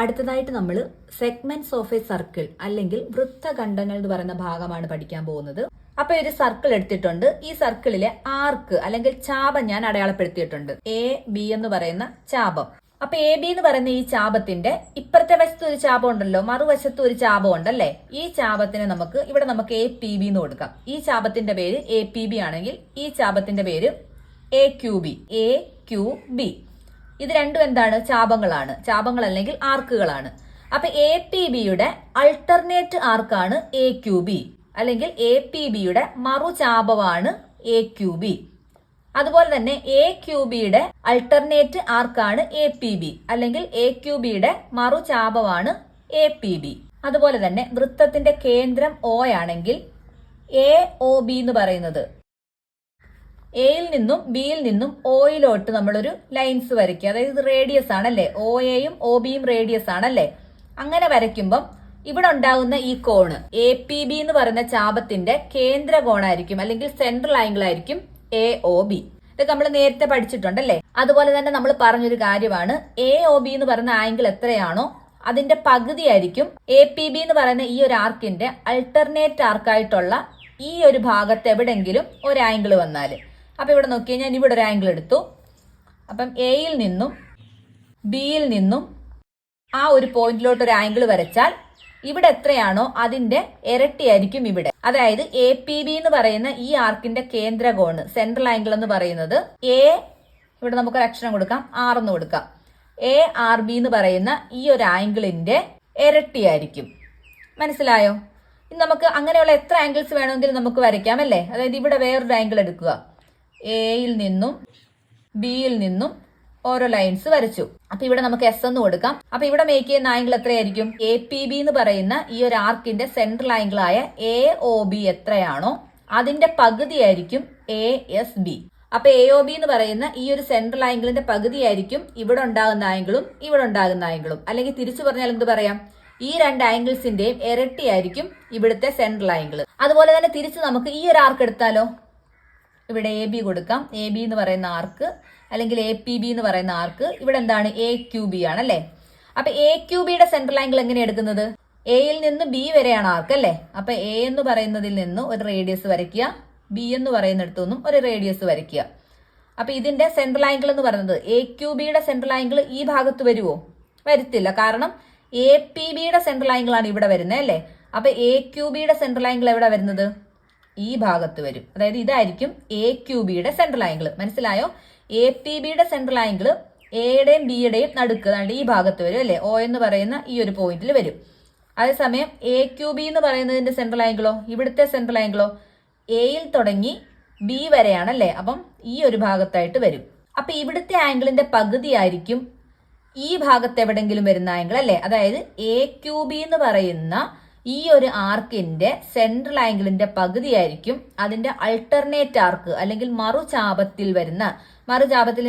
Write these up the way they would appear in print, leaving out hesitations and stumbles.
അടുത്തതായിട്ട് നമ്മൾ segments of A circle അല്ലെങ്കിൽ വൃത്തഖണ്ഡങ്ങൾ എന്ന് പറയുന്ന ഭാഗമാണ് പഠിക്കാൻ പോകുന്നത്. അപ്പൊ ഒരു സർക്കിൾ എടുത്തിട്ടുണ്ട്. ഈ സർക്കിളിലെ ആർക്ക് അല്ലെങ്കിൽ ചാപം ഞാൻ അടയാളപ്പെടുത്തിയിട്ടുണ്ട്. എ ബി എന്ന് പറയുന്ന ചാപം. അപ്പൊ എ ബി എന്ന് പറയുന്ന ഈ ചാപത്തിന്റെ ഇപ്പുറത്തെ വശത്ത് ഒരു ചാപം ഉണ്ടല്ലോ, മറുവശത്ത് ഒരു ചാപം ഉണ്ടല്ലേ. ഈ ചാപത്തിന് ഇവിടെ നമുക്ക് എ പി ബി എന്ന് കൊടുക്കാം. ഈ ചാപത്തിന്റെ പേര് എ പി ബി ആണെങ്കിൽ ഈ ചാപത്തിന്റെ പേര് A Q B. A Q B ഇത് രണ്ടും എന്താണ്? ചാപങ്ങളാണ്. ചാപങ്ങൾ അല്ലെങ്കിൽ ആർക്കുകളാണ്. അപ്പൊ എ പി ബിയുടെ അൾട്ടർനേറ്റ് ആർക്കാണ് എ ക്യു ബി, അല്ലെങ്കിൽ എ പി ബിയുടെ മറുചാപമാണ് എ ക്യു ബി. അതുപോലെ തന്നെ എ ക്യു ബിയുടെ അൾട്ടർനേറ്റ് ആർക്കാണ് എ പി ബി, അല്ലെങ്കിൽ എ ക്യു ബിയുടെ മറുചാപമാണ് എ പി ബി. അതുപോലെ തന്നെ വൃത്തത്തിന്റെ കേന്ദ്രം ഒ ആണെങ്കിൽ എ ഒ ബി എന്ന് പറയുന്നത് എയിൽ നിന്നും ബിയിൽ നിന്നും ഒയിലോട്ട് നമ്മളൊരു ലൈൻസ് വരയ്ക്കുക. അതായത് ഇത് റേഡിയസ് ആണല്ലേ, ഒ എയും ഒ ബിയും റേഡിയസ് ആണല്ലേ. അങ്ങനെ വരയ്ക്കുമ്പം ഇവിടെ ഉണ്ടാകുന്ന ഈ കോണ് എ പി ബി എന്ന് പറയുന്ന ചാപത്തിന്റെ കേന്ദ്ര കോണായിരിക്കും, അല്ലെങ്കിൽ സെൻട്രൽ ആംഗിൾ ആയിരിക്കും എ ഒ ബി. ഇതൊക്കെ നമ്മൾ നേരത്തെ പഠിച്ചിട്ടുണ്ടല്ലേ. അതുപോലെ തന്നെ നമ്മൾ പറഞ്ഞൊരു കാര്യമാണ്, എ ഒ ബി എന്ന് പറയുന്ന ആംഗിൾ എത്രയാണോ അതിന്റെ പകുതി ആയിരിക്കും എ പി ബി എന്ന് പറയുന്ന ഈ ഒരു ആർക്കിന്റെ അൾട്ടർനേറ്റ് ആർക്കായിട്ടുള്ള ഈ ഒരു ഭാഗത്ത് എവിടെങ്കിലും ഒരു ആംഗിൾ വന്നാല്. അപ്പൊ ഇവിടെ നോക്കിയാൽ ഞാൻ ഇവിടെ ഒരു ആംഗിൾ എടുത്തു. അപ്പം എയിൽ നിന്നും ബിയിൽ നിന്നും ആ ഒരു പോയിന്റിലോട്ട് ഒരു ആംഗിൾ വരച്ചാൽ ഇവിടെ എത്രയാണോ അതിന്റെ ഇരട്ടിയായിരിക്കും ഇവിടെ. അതായത് എ പി ബി എന്ന് പറയുന്ന ഈ ആർക്കിന്റെ കേന്ദ്ര കോണ്, സെൻട്രൽ ആംഗിൾ എന്ന് പറയുന്നത് ഇവിടെ നമുക്കൊരു അക്ഷരം കൊടുക്കാം, ആർ എന്ന് കൊടുക്കാം. എ ആർ ബി എന്ന് പറയുന്ന ഈ ഒരു ആംഗിളിന്റെ ഇരട്ടിയായിരിക്കും. മനസ്സിലായോ? ഇനി നമുക്ക് അങ്ങനെയുള്ള എത്ര ആംഗിൾസ് വേണമെങ്കിലും നമുക്ക് വരയ്ക്കാം അല്ലേ. അതായത് ഇവിടെ വേറൊരു ആംഗിൾ എടുക്കുക, എയിൽ നിന്നും ബിയിൽ നിന്നും ഓരോ ലൈൻസ് വരച്ചു. അപ്പൊ ഇവിടെ നമുക്ക് എസ് എന്ന് കൊടുക്കാം. അപ്പൊ ഇവിടെ മേക്ക് ചെയ്യുന്ന ആംഗിൾ എത്രയായിരിക്കും? എ പി ബി എന്ന് പറയുന്ന ഈ ഒരു ആർക്കിന്റെ സെൻട്രൽ ആംഗിൾ ആയ എ ഒ ബി എത്രയാണോ അതിന്റെ പകുതിയായിരിക്കും എ എസ് ബി. അപ്പൊ എ ഒ ബി എന്ന് പറയുന്ന ഈ ഒരു സെൻട്രൽ ആംഗിളിന്റെ പകുതിയായിരിക്കും ഇവിടെ ഉണ്ടാകുന്ന ആംഗിളും ഇവിടെ ഉണ്ടാകുന്ന ആംഗിളും. അല്ലെങ്കിൽ തിരിച്ചു പറഞ്ഞാൽ എന്ത് പറയാം, ഈ രണ്ട് ആംഗിൾസിന്റെയും ഇരട്ടിയായിരിക്കും ഇവിടുത്തെ സെൻട്രൽ ആംഗിൾ. അതുപോലെ തന്നെ തിരിച്ച് നമുക്ക് ഈ ഒരു ആർക്ക് എടുത്താലോ, ഇവിടെ എ ബി കൊടുക്കാം. എ ബി എന്ന് പറയുന്ന ആർക്ക് അല്ലെങ്കിൽ എ പി ബി എന്ന് പറയുന്ന ആർക്ക് ഇവിടെ എന്താണ്? എ ക്യു ബി ആണല്ലേ. അപ്പൊ എ ക്യു ബിയുടെ സെൻട്രൽ ആംഗിൾ എങ്ങനെയാണ് എടുക്കുന്നത്? എയിൽ നിന്ന് ബി വരെയാണ് ആർക്ക് അല്ലേ. അപ്പൊ എ എന്ന് പറയുന്നതിൽ നിന്ന് ഒരു റേഡിയസ് വരയ്ക്കുക, ബി എന്ന് പറയുന്നിടത്തു നിന്നും ഒരു റേഡിയസ് വരയ്ക്കുക. അപ്പൊ ഇതിന്റെ സെൻട്രൽ ആംഗിൾ എന്ന് പറയുന്നത് എ ക്യു ബിയുടെ സെൻട്രൽ ആംഗിൾ ഈ ഭാഗത്ത് വരുമോ? വരത്തില്ല. കാരണം എ പി ബിയുടെ സെൻട്രൽ ആംഗിൾ ആണ് ഇവിടെ വരുന്നത് അല്ലേ. അപ്പൊ എ ക്യു ബിയുടെ സെൻട്രൽ ആംഗിൾ എവിടെ വരുന്നത്? ഈ ഭാഗത്ത് വരും. അതായത് ഇതായിരിക്കും എ ക്യു ബിയുടെ സെൻട്രൽ ആംഗിൾ. മനസ്സിലായോ? എ പി ബിയുടെ സെൻട്രൽ ആംഗിൾ എയുടെയും ബിയുടെയും നടുക്ക് ഈ ഭാഗത്ത് വരും അല്ലേ. ഒ എന്ന് പറയുന്ന ഈ ഒരു പോയിന്റിൽ വരും. അതേസമയം എ ക്യു ബി എന്ന് പറയുന്നതിന്റെ സെൻട്രൽ ആംഗിളോ, ഇവിടുത്തെ സെൻട്രൽ ആംഗിളോ എയിൽ തുടങ്ങി ബി വരെയാണല്ലേ. അപ്പം ഈ ഒരു ഭാഗത്തായിട്ട് വരും. അപ്പൊ ഇവിടുത്തെ ആംഗിളിന്റെ പകുതി ആയിരിക്കും ഈ ഭാഗത്ത് എവിടെങ്കിലും വരുന്ന ആംഗിൾ അല്ലേ. അതായത് എ ക്യു ബി എന്ന് പറയുന്ന ഈ ഒരു ആർക്കിന്റെ സെൻട്രൽ ആംഗിളിന്റെ പകുതിയായിരിക്കും അതിന്റെ അൾട്ടർനേറ്റ് ആർക്ക് അല്ലെങ്കിൽ മറുചാപത്തിൽ വരുന്ന. മറുചാപത്തിൽ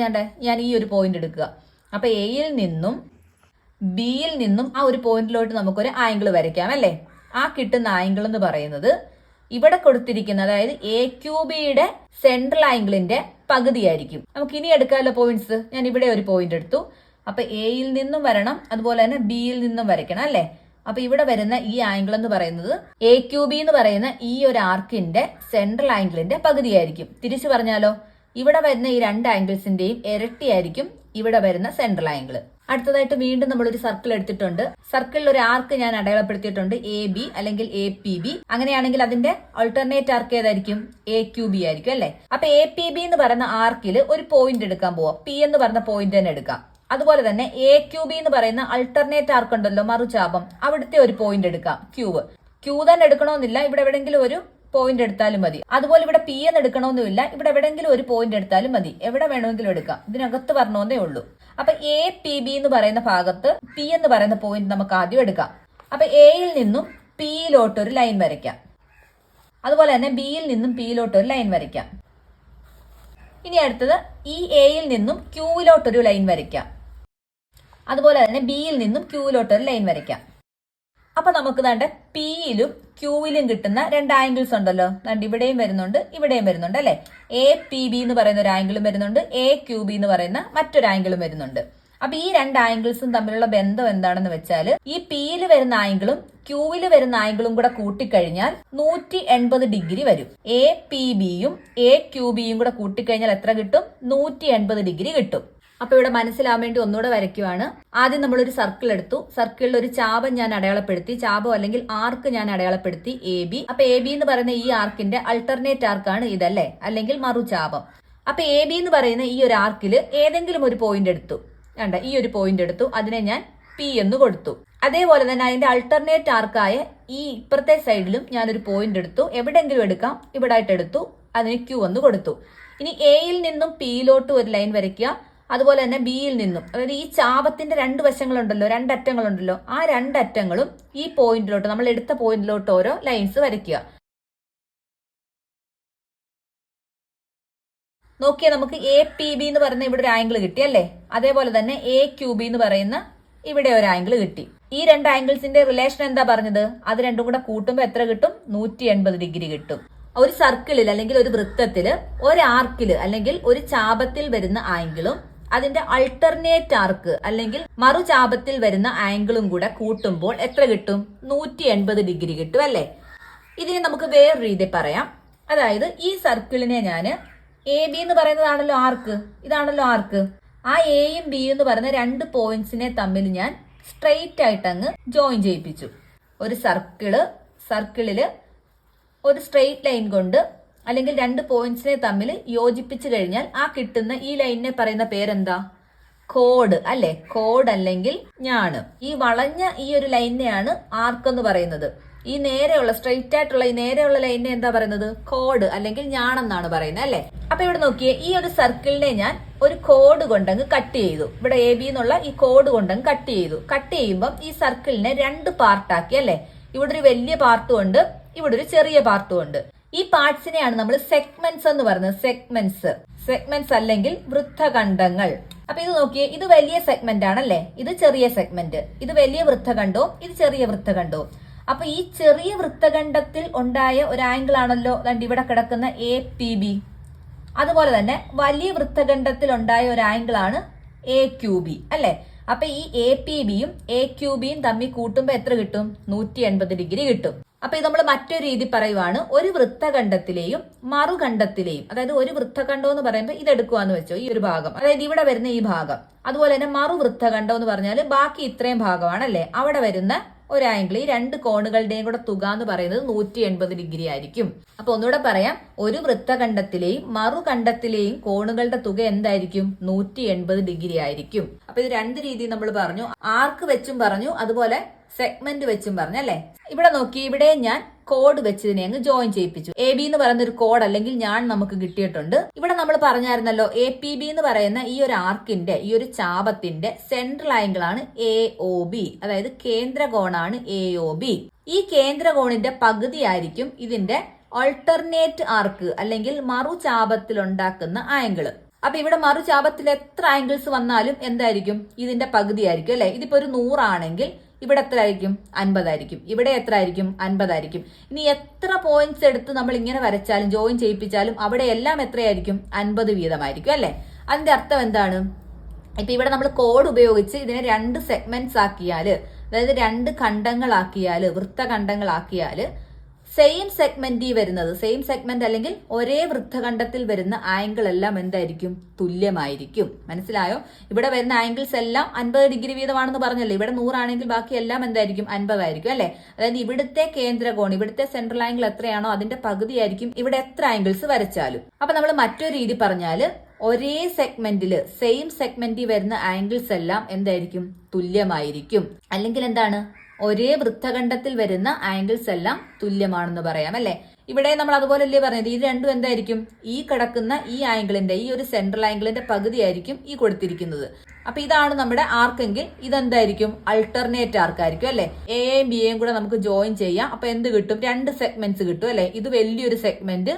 ഞാൻ ഈ ഒരു പോയിന്റ് എടുക്കുക. അപ്പൊ എയിൽ നിന്നും ബിയിൽ നിന്നും ആ ഒരു പോയിന്റിലോട്ട് നമുക്കൊരു ആംഗിൾ വരയ്ക്കാം അല്ലേ. ആ കിട്ടുന്ന ആംഗിൾ എന്ന് പറയുന്നത് ഇവിടെ കൊടുത്തിരിക്കുന്ന, അതായത് എ ക്യു ബിയുടെ സെൻട്രൽ ആംഗിളിന്റെ പകുതിയായിരിക്കും. നമുക്ക് ഇനി എടുക്കാമല്ലോ പോയിന്റ്സ്. ഞാൻ ഇവിടെ ഒരു പോയിന്റ് എടുത്തു. അപ്പൊ എയിൽ നിന്നും വരണം, അതുപോലെ തന്നെ ബിയിൽ നിന്നും വരയ്ക്കണം അല്ലേ. അപ്പൊ ഇവിടെ വരുന്ന ഈ ആംഗിൾ എന്ന് പറയുന്നത് എ ക്യു ബി എന്ന് പറയുന്ന ഈ ഒരു ആർക്കിന്റെ സെൻട്രൽ ആംഗിളിന്റെ പകുതിയായിരിക്കും. തിരിച്ചു പറഞ്ഞാലോ, ഇവിടെ വരുന്ന ഈ രണ്ട് ആംഗിൾസിന്റെയും ഇരട്ടിയായിരിക്കും ഇവിടെ വരുന്ന സെൻട്രൽ ആംഗിൾ. അടുത്തതായിട്ട് വീണ്ടും നമ്മളൊരു സർക്കിൾ എടുത്തിട്ടുണ്ട്. സർക്കിളിൽ ഒരു ആർക്ക് ഞാൻ അടയാളപ്പെടുത്തിയിട്ടുണ്ട്, എ ബി അല്ലെങ്കിൽ എ പി ബി. അങ്ങനെയാണെങ്കിൽ അതിന്റെ ആൾട്ടർനേറ്റ് ആർക്ക് ഏതായിരിക്കും? എ ക്യു ബി ആയിരിക്കും അല്ലെ. അപ്പൊ എ പി ബി എന്ന് പറയുന്ന ആർക്കിൽ ഒരു പോയിന്റ് എടുക്കാൻ പോവാം. പി എന്ന് പറഞ്ഞ പോയിന്റ് തന്നെ എടുക്കാം. അതുപോലെ തന്നെ എ ക്യു ബി എന്ന് പറയുന്ന അൾട്ടർനേറ്റ് ആർക്ക് ഉണ്ടല്ലോ, മറുചാപം, അവിടുത്തെ ഒരു പോയിന്റ് എടുക്കാം, ക്യൂ തന്നെ എടുക്കണമെന്നില്ല, ഇവിടെ എവിടെയെങ്കിലും ഒരു പോയിന്റ് എടുത്താലും മതി. അതുപോലെ ഇവിടെ പി എന്ന് എടുക്കണമെന്നില്ല, ഇവിടെ എവിടെയെങ്കിലും ഒരു പോയിന്റ് എടുത്താലും മതി. എവിടെ വേണമെങ്കിലും എടുക്കാം, ഇതിനകത്ത് പറഞ്ഞോന്നേ ഉള്ളൂ. അപ്പൊ എ പി ബി എന്ന് പറയുന്ന ഭാഗത്ത് പി എന്ന് പറയുന്ന പോയിന്റ് നമുക്ക് ആദ്യം എടുക്കാം. അപ്പൊ എയിൽ നിന്നും പിയിലോട്ട് ഒരു ലൈൻ വരയ്ക്കാം. അതുപോലെ തന്നെ ബിയിൽ നിന്നും പിയിലോട്ട് ഒരു ലൈൻ വരയ്ക്കാം. ഇനി അടുത്തത് ഈ എയിൽ നിന്നും ക്യൂവിലോട്ടൊരു ലൈൻ വരയ്ക്കാം. അതുപോലെ തന്നെ ബിയിൽ നിന്നും ക്യൂവിലോട്ടൊരു ലൈൻ വരയ്ക്കാം. അപ്പൊ നമുക്ക് ദാണ്ട് പിയിലും ക്യൂവിലും കിട്ടുന്ന രണ്ട് ആംഗിൾസ് ഉണ്ടല്ലോ. ദാണ്ട് ഇവിടെയും വരുന്നുണ്ട്, ഇവിടെയും വരുന്നുണ്ട് അല്ലെ. എ പി ബി എന്ന് പറയുന്ന ഒരു ആംഗിളും വരുന്നുണ്ട്, എ ക്യു ബി എന്ന് പറയുന്ന മറ്റൊരു ആംഗിളും വരുന്നുണ്ട്. അപ്പൊ ഈ രണ്ട് ആംഗിൾസും തമ്മിലുള്ള ബന്ധം എന്താണെന്ന് വെച്ചാൽ ഈ പിയിൽ വരുന്ന ആംഗിളും ക്യൂവിൽ വരുന്ന ആംഗിളും കൂടെ കൂട്ടിക്കഴിഞ്ഞാൽ 180 ഡിഗ്രി വരും. എ പി ബിയും എ ക്യൂ ബിയും കൂടെ കൂട്ടിക്കഴിഞ്ഞാൽ എത്ര കിട്ടും? 180 ഡിഗ്രി കിട്ടും. അപ്പൊ ഇവിടെ മനസ്സിലാവാൻ വേണ്ടി ഒന്നുകൂടെ വരയ്ക്കുവാണ്. ആദ്യം നമ്മളൊരു സർക്കിൾ എടുത്തു. സർക്കിളിൽ ഒരു ചാപം ഞാൻ അടയാളപ്പെടുത്തി. ചാപം അല്ലെങ്കിൽ ആർക്ക് ഞാൻ അടയാളപ്പെടുത്തി എ ബി. അപ്പൊ എ ബി എന്ന് പറയുന്ന ഈ ആർക്കിന്റെ അൾട്ടർനേറ്റ് ആർക്കാണ് ഇതല്ലേ, അല്ലെങ്കിൽ മറുചാപം. അപ്പൊ എ ബി എന്ന് പറയുന്ന ഈ ഒരു ആർക്കിൽ ഏതെങ്കിലും ഒരു പോയിന്റ് എടുത്തു. കണ്ട, ഈ ഒരു പോയിന്റ് എടുത്തു, അതിനെ ഞാൻ പി എന്ന് കൊടുത്തു. അതേപോലെ തന്നെ അതിന്റെ അൾട്ടർനേറ്റ് ആർക്കായ ഈ ഇപ്പുറത്തെ സൈഡിലും ഞാനൊരു പോയിന്റ് എടുത്തു. എവിടെയെങ്കിലും എടുക്കാം, ഇവിടെ ആയിട്ട് എടുത്തു, അതിന് ക്യൂ എന്ന് കൊടുത്തു. ഇനി എയിൽ നിന്നും പിയിലോട്ട് ഒരു ലൈൻ വരയ്ക്കുക. അതുപോലെ തന്നെ ബിയിൽ നിന്നും, അതായത് ഈ ചാപത്തിന്റെ രണ്ട് വശങ്ങളുണ്ടല്ലോ, രണ്ടറ്റങ്ങളുണ്ടല്ലോ, ആ രണ്ടറ്റങ്ങളും ഈ പോയിന്റിലോട്ട്, നമ്മൾ എടുത്ത പോയിന്റിലോട്ട് ഓരോ ലൈൻസ് വരയ്ക്കുക. നോക്കിയാൽ നമുക്ക് എ പി ബി എന്ന് പറയുന്ന ഇവിടെ ഒരു ആംഗിൾ കിട്ടി അല്ലേ. അതേപോലെ തന്നെ എ ക്യൂ ബി എന്ന് പറയുന്ന ഇവിടെ ഒരു ആംഗിൾ കിട്ടി. ഈ രണ്ട് ആംഗിൾസിന്റെ റിലേഷൻ എന്താ പറഞ്ഞത്? അത് രണ്ടും കൂടെ കൂട്ടുമ്പോൾ എത്ര കിട്ടും? 180 ഡിഗ്രി കിട്ടും. ഒരു സർക്കിളിൽ അല്ലെങ്കിൽ ഒരു വൃത്തത്തില് ഒരു ആർക്കില് അല്ലെങ്കിൽ ഒരു ചാപത്തിൽ വരുന്ന ആംഗിളും അതിന്റെ അൾട്ടർനേറ്റ് ആർക്ക് അല്ലെങ്കിൽ മറുചാപത്തിൽ വരുന്ന ആംഗിളും കൂടെ കൂട്ടുമ്പോൾ എത്ര കിട്ടും? 180 ഡിഗ്രി കിട്ടും അല്ലേ. ഇതിനെ നമുക്ക് വേറെ രീതി പറയാം. അതായത് ഈ സർക്കിളിനെ ഞാൻ എ ബി എന്ന് പറയുന്നതാണല്ലോ ആർക്ക്, ഇതാണല്ലോ ആർക്ക്. ആ എയും ബി എന്ന് പറയുന്ന രണ്ട് പോയിന്റ്സിനെ തമ്മിൽ ഞാൻ സ്ട്രെയിറ്റ് ആയിട്ട് അങ്ങ് ജോയിൻ ചെയ്യിപ്പിച്ചു. ഒരു സർക്കിളില് ഒരു സ്ട്രെയിറ്റ് ലൈൻ കൊണ്ട് അല്ലെങ്കിൽ രണ്ട് പോയിന്റ്സിനെ തമ്മിൽ യോജിപ്പിച്ചു കഴിഞ്ഞാൽ ആ കിട്ടുന്ന ഈ ലൈനിനെ പറയുന്ന പേരെന്താ? കോഡ് അല്ലെ. കോഡ് അല്ലെങ്കിൽ ഞാണ്. ഈ വളഞ്ഞ ഈ ഒരു ലൈനെയാണ് ആർക്ക് എന്ന് പറയുന്നത്. ഈ നേരെയുള്ള സ്ട്രെയിറ്റ് ആയിട്ടുള്ള ഈ നേരെയുള്ള ലൈനിനെ എന്താ പറയുന്നത്? കോഡ് അല്ലെങ്കിൽ ഞാണെന്നാണ് പറയുന്നത് അല്ലെ. അപ്പൊ ഇവിടെ നോക്കിയേ, ഈ ഒരു സർക്കിളിനെ ഞാൻ ഒരു കോഡ് കൊണ്ടങ്ങ് കട്ട് ചെയ്തു. ഇവിടെ എ ബി എന്നുള്ള ഈ കോഡ് കൊണ്ടങ്ങ് കട്ട് ചെയ്തു. കട്ട് ചെയ്യുമ്പം ഈ സർക്കിളിനെ രണ്ട് പാർട്ടാക്കി അല്ലെ. ഇവിടെ ഒരു വലിയ പാർട്ടും ഉണ്ട്, ഇവിടെ ഒരു ചെറിയ പാർട്ടും ഉണ്ട്. ഈ പാർട്സിനെയാണ് നമ്മൾ സെഗ്മെന്റ്സ് എന്ന് പറയുന്നത്. സെഗ്മെന്റ്സ് അല്ലെങ്കിൽ വൃത്തഖണ്ഡങ്ങൾ. അപ്പൊ ഇത് നോക്കിയേ, ഇത് വലിയ സെഗ്മെന്റ് ആണല്ലേ, ഇത് ചെറിയ സെഗ്മെന്റ്. ഇത് വലിയ വൃത്തഖണ്ഡവും ഇത് ചെറിയ വൃത്തഖണ്ഡവും. അപ്പൊ ഈ ചെറിയ വൃത്തഖണ്ഡത്തിൽ ഉണ്ടായ ഒരു ആംഗിൾ ആണല്ലോ ഇവിടെ കിടക്കുന്ന എ പി ബി. അതുപോലെ തന്നെ വലിയ വൃത്തഖണ്ഡത്തിൽ ഉണ്ടായ ഒരു ആംഗിൾ ആണ് എ ക്യൂ ബി അല്ലെ. അപ്പൊ ഈ എ പി ബിയും എ ക്യൂ ബിയും തമ്മിൽ കൂട്ടുമ്പോ എത്ര കിട്ടും? 180 ഡിഗ്രി കിട്ടും. അപ്പൊ ഇത് നമ്മൾ മറ്റൊരു രീതി പറയുവാണ്. ഒരു വൃത്തഖണ്ഡത്തിലെയും മറുഖണ്ഡത്തിലെയും, അതായത് ഒരു വൃത്തഖണ്ഡം എന്ന് പറയുമ്പോൾ ഇതെടുക്കുവാന്ന് വെച്ചോ, ഈ ഒരു ഭാഗം, അതായത് ഇവിടെ വരുന്ന ഈ ഭാഗം. അതുപോലെ തന്നെ മറുവൃത്തഖണ്ഡം എന്ന് പറഞ്ഞാൽ ബാക്കി ഇത്രയും ഭാഗമാണല്ലേ, അവിടെ വരുന്ന ഒരു ആംഗിൾ, ഈ രണ്ട് കോണുകളുടെയും കൂടെ തുക എന്ന് പറയുന്നത് 180 ഡിഗ്രി ആയിരിക്കും. അപ്പൊ ഒന്നുകൂടെ പറയാം, ഒരു വൃത്തഖണ്ഡത്തിലെയും മറുഖണ്ഡത്തിലെയും കോണുകളുടെ തുക എന്തായിരിക്കും? 180 ഡിഗ്രി ആയിരിക്കും. അപ്പൊ ഇത് രണ്ട് രീതി നമ്മൾ പറഞ്ഞു. ആർക്ക് വെച്ചും പറഞ്ഞു, അതുപോലെ സെഗ്മെന്റ് വെച്ചും പറഞ്ഞു അല്ലെ. ഇവിടെ നോക്കി, ഇവിടെ ഞാൻ കോഡ് വെച്ച് ഇതിനെ അങ്ങ് ജോയിൻ ചെയ്യിപ്പിച്ചു. എ ബി എന്ന് പറയുന്ന ഒരു കോഡ് അല്ലെങ്കിൽ ഞാൻ നമുക്ക് കിട്ടിയിട്ടുണ്ട്. ഇവിടെ നമ്മൾ പറഞ്ഞായിരുന്നല്ലോ, എ പി ബി എന്ന് പറയുന്ന ഈ ഒരു ആർക്കിന്റെ, ഈ ഒരു ചാപത്തിന്റെ സെൻട്രൽ ആംഗിൾ ആണ് എ ഒ ബി, അതായത് കേന്ദ്രകോണാണ് എ ഒ ബി. ഈ കേന്ദ്രകോണിന്റെ പകുതി ആയിരിക്കും ഇതിന്റെ ഓൾട്ടർനേറ്റ് ആർക്ക് അല്ലെങ്കിൽ മറുചാപത്തിൽ ഉണ്ടാക്കുന്ന ആംഗിള്. അപ്പൊ ഇവിടെ മറുചാപത്തിൽ എത്ര ആംഗിൾസ് വന്നാലും എന്തായിരിക്കും? ഇതിന്റെ പകുതി ആയിരിക്കും അല്ലെ. ഇതിപ്പോ ഒരു 100 ആണെങ്കിൽ ഇവിടെ എത്ര ആയിരിക്കും? 50 ആയിരിക്കും. ഇവിടെ എത്ര ആയിരിക്കും? 50 ആയിരിക്കും. ഇനി എത്ര പോയിന്റ്സ് എടുത്ത് നമ്മൾ ഇങ്ങനെ വരച്ചാലും ജോയിൻ ചെയ്യിപ്പിച്ചാലും അവിടെ എല്ലാം എത്രയായിരിക്കും? 50 വീതമായിരിക്കും അല്ലെ. അതിന്റെ അർത്ഥം എന്താണ്? ഇപ്പൊ ഇവിടെ നമ്മൾ കോഡ് ഉപയോഗിച്ച് ഇതിനെ രണ്ട് സെഗ്മെന്റ്സ് ആക്കിയാല്, അതായത് രണ്ട് ഖണ്ഡങ്ങളാക്കിയാല്, വൃത്തഖണ്ഡങ്ങളാക്കിയാല് സെയിം സെഗ്മെന്റ് അല്ലെങ്കിൽ ഒരേ വൃത്തഖണ്ഡത്തിൽ വരുന്ന ആംഗിൾ എല്ലാം എന്തായിരിക്കും? തുല്യമായിരിക്കും. മനസ്സിലായോ? ഇവിടെ വരുന്ന ആംഗിൾസ് എല്ലാം 50 ഡിഗ്രി വീതമാണെന്ന് പറഞ്ഞല്ലേ. ഇവിടെ 100 ആണെങ്കിൽ ബാക്കി എല്ലാം എന്തായിരിക്കും? 50 ആയിരിക്കും അല്ലെ. അതായത് ഇവിടുത്തെ കേന്ദ്രകോൺ, ഇവിടുത്തെ സെൻട്രൽ ആംഗിൾ എത്രയാണോ അതിന്റെ പകുതി ആയിരിക്കും ഇവിടെ എത്ര ആംഗിൾസ് വരച്ചാലും. അപ്പൊ നമ്മൾ മറ്റൊരു രീതി പറഞ്ഞാല്, ഒരേ സെഗ്മെന്റില് സെയിം സെഗ്മെന്റിൽ വരുന്ന ആംഗിൾസ് എല്ലാം എന്തായിരിക്കും? തുല്യമായിരിക്കും. അല്ലെങ്കിൽ എന്താണ്? ഒരേ വൃത്തഖണ്ഡത്തിൽ വരുന്ന ആംഗിൾസ് എല്ലാം തുല്യമാണെന്ന് പറയാം അല്ലെ. ഇവിടെ നമ്മൾ അതുപോലല്ലേ പറഞ്ഞത്, ഇത് രണ്ടും എന്തായിരിക്കും? ഈ കിടക്കുന്ന ഈ ആംഗിളിന്റെ, ഈ ഒരു സെൻട്രൽ ആംഗിളിന്റെ പകുതി ആയിരിക്കും ഈ കൊടുത്തിരിക്കുന്നത്. അപ്പൊ ഇതാണ് നമ്മുടെ ആർക്കെങ്കിൽ ഇതെന്തായിരിക്കും? അൾട്ടർനേറ്റ് ആർക്കായിരിക്കും അല്ലെ. എയും ബിയെയും കൂടെ നമുക്ക് ജോയിൻ ചെയ്യാം. അപ്പൊ എന്ത് കിട്ടും? രണ്ട് സെഗ്മെന്റ്സ് കിട്ടും അല്ലെ. ഇത് വലിയൊരു സെഗ്മെന്റ്,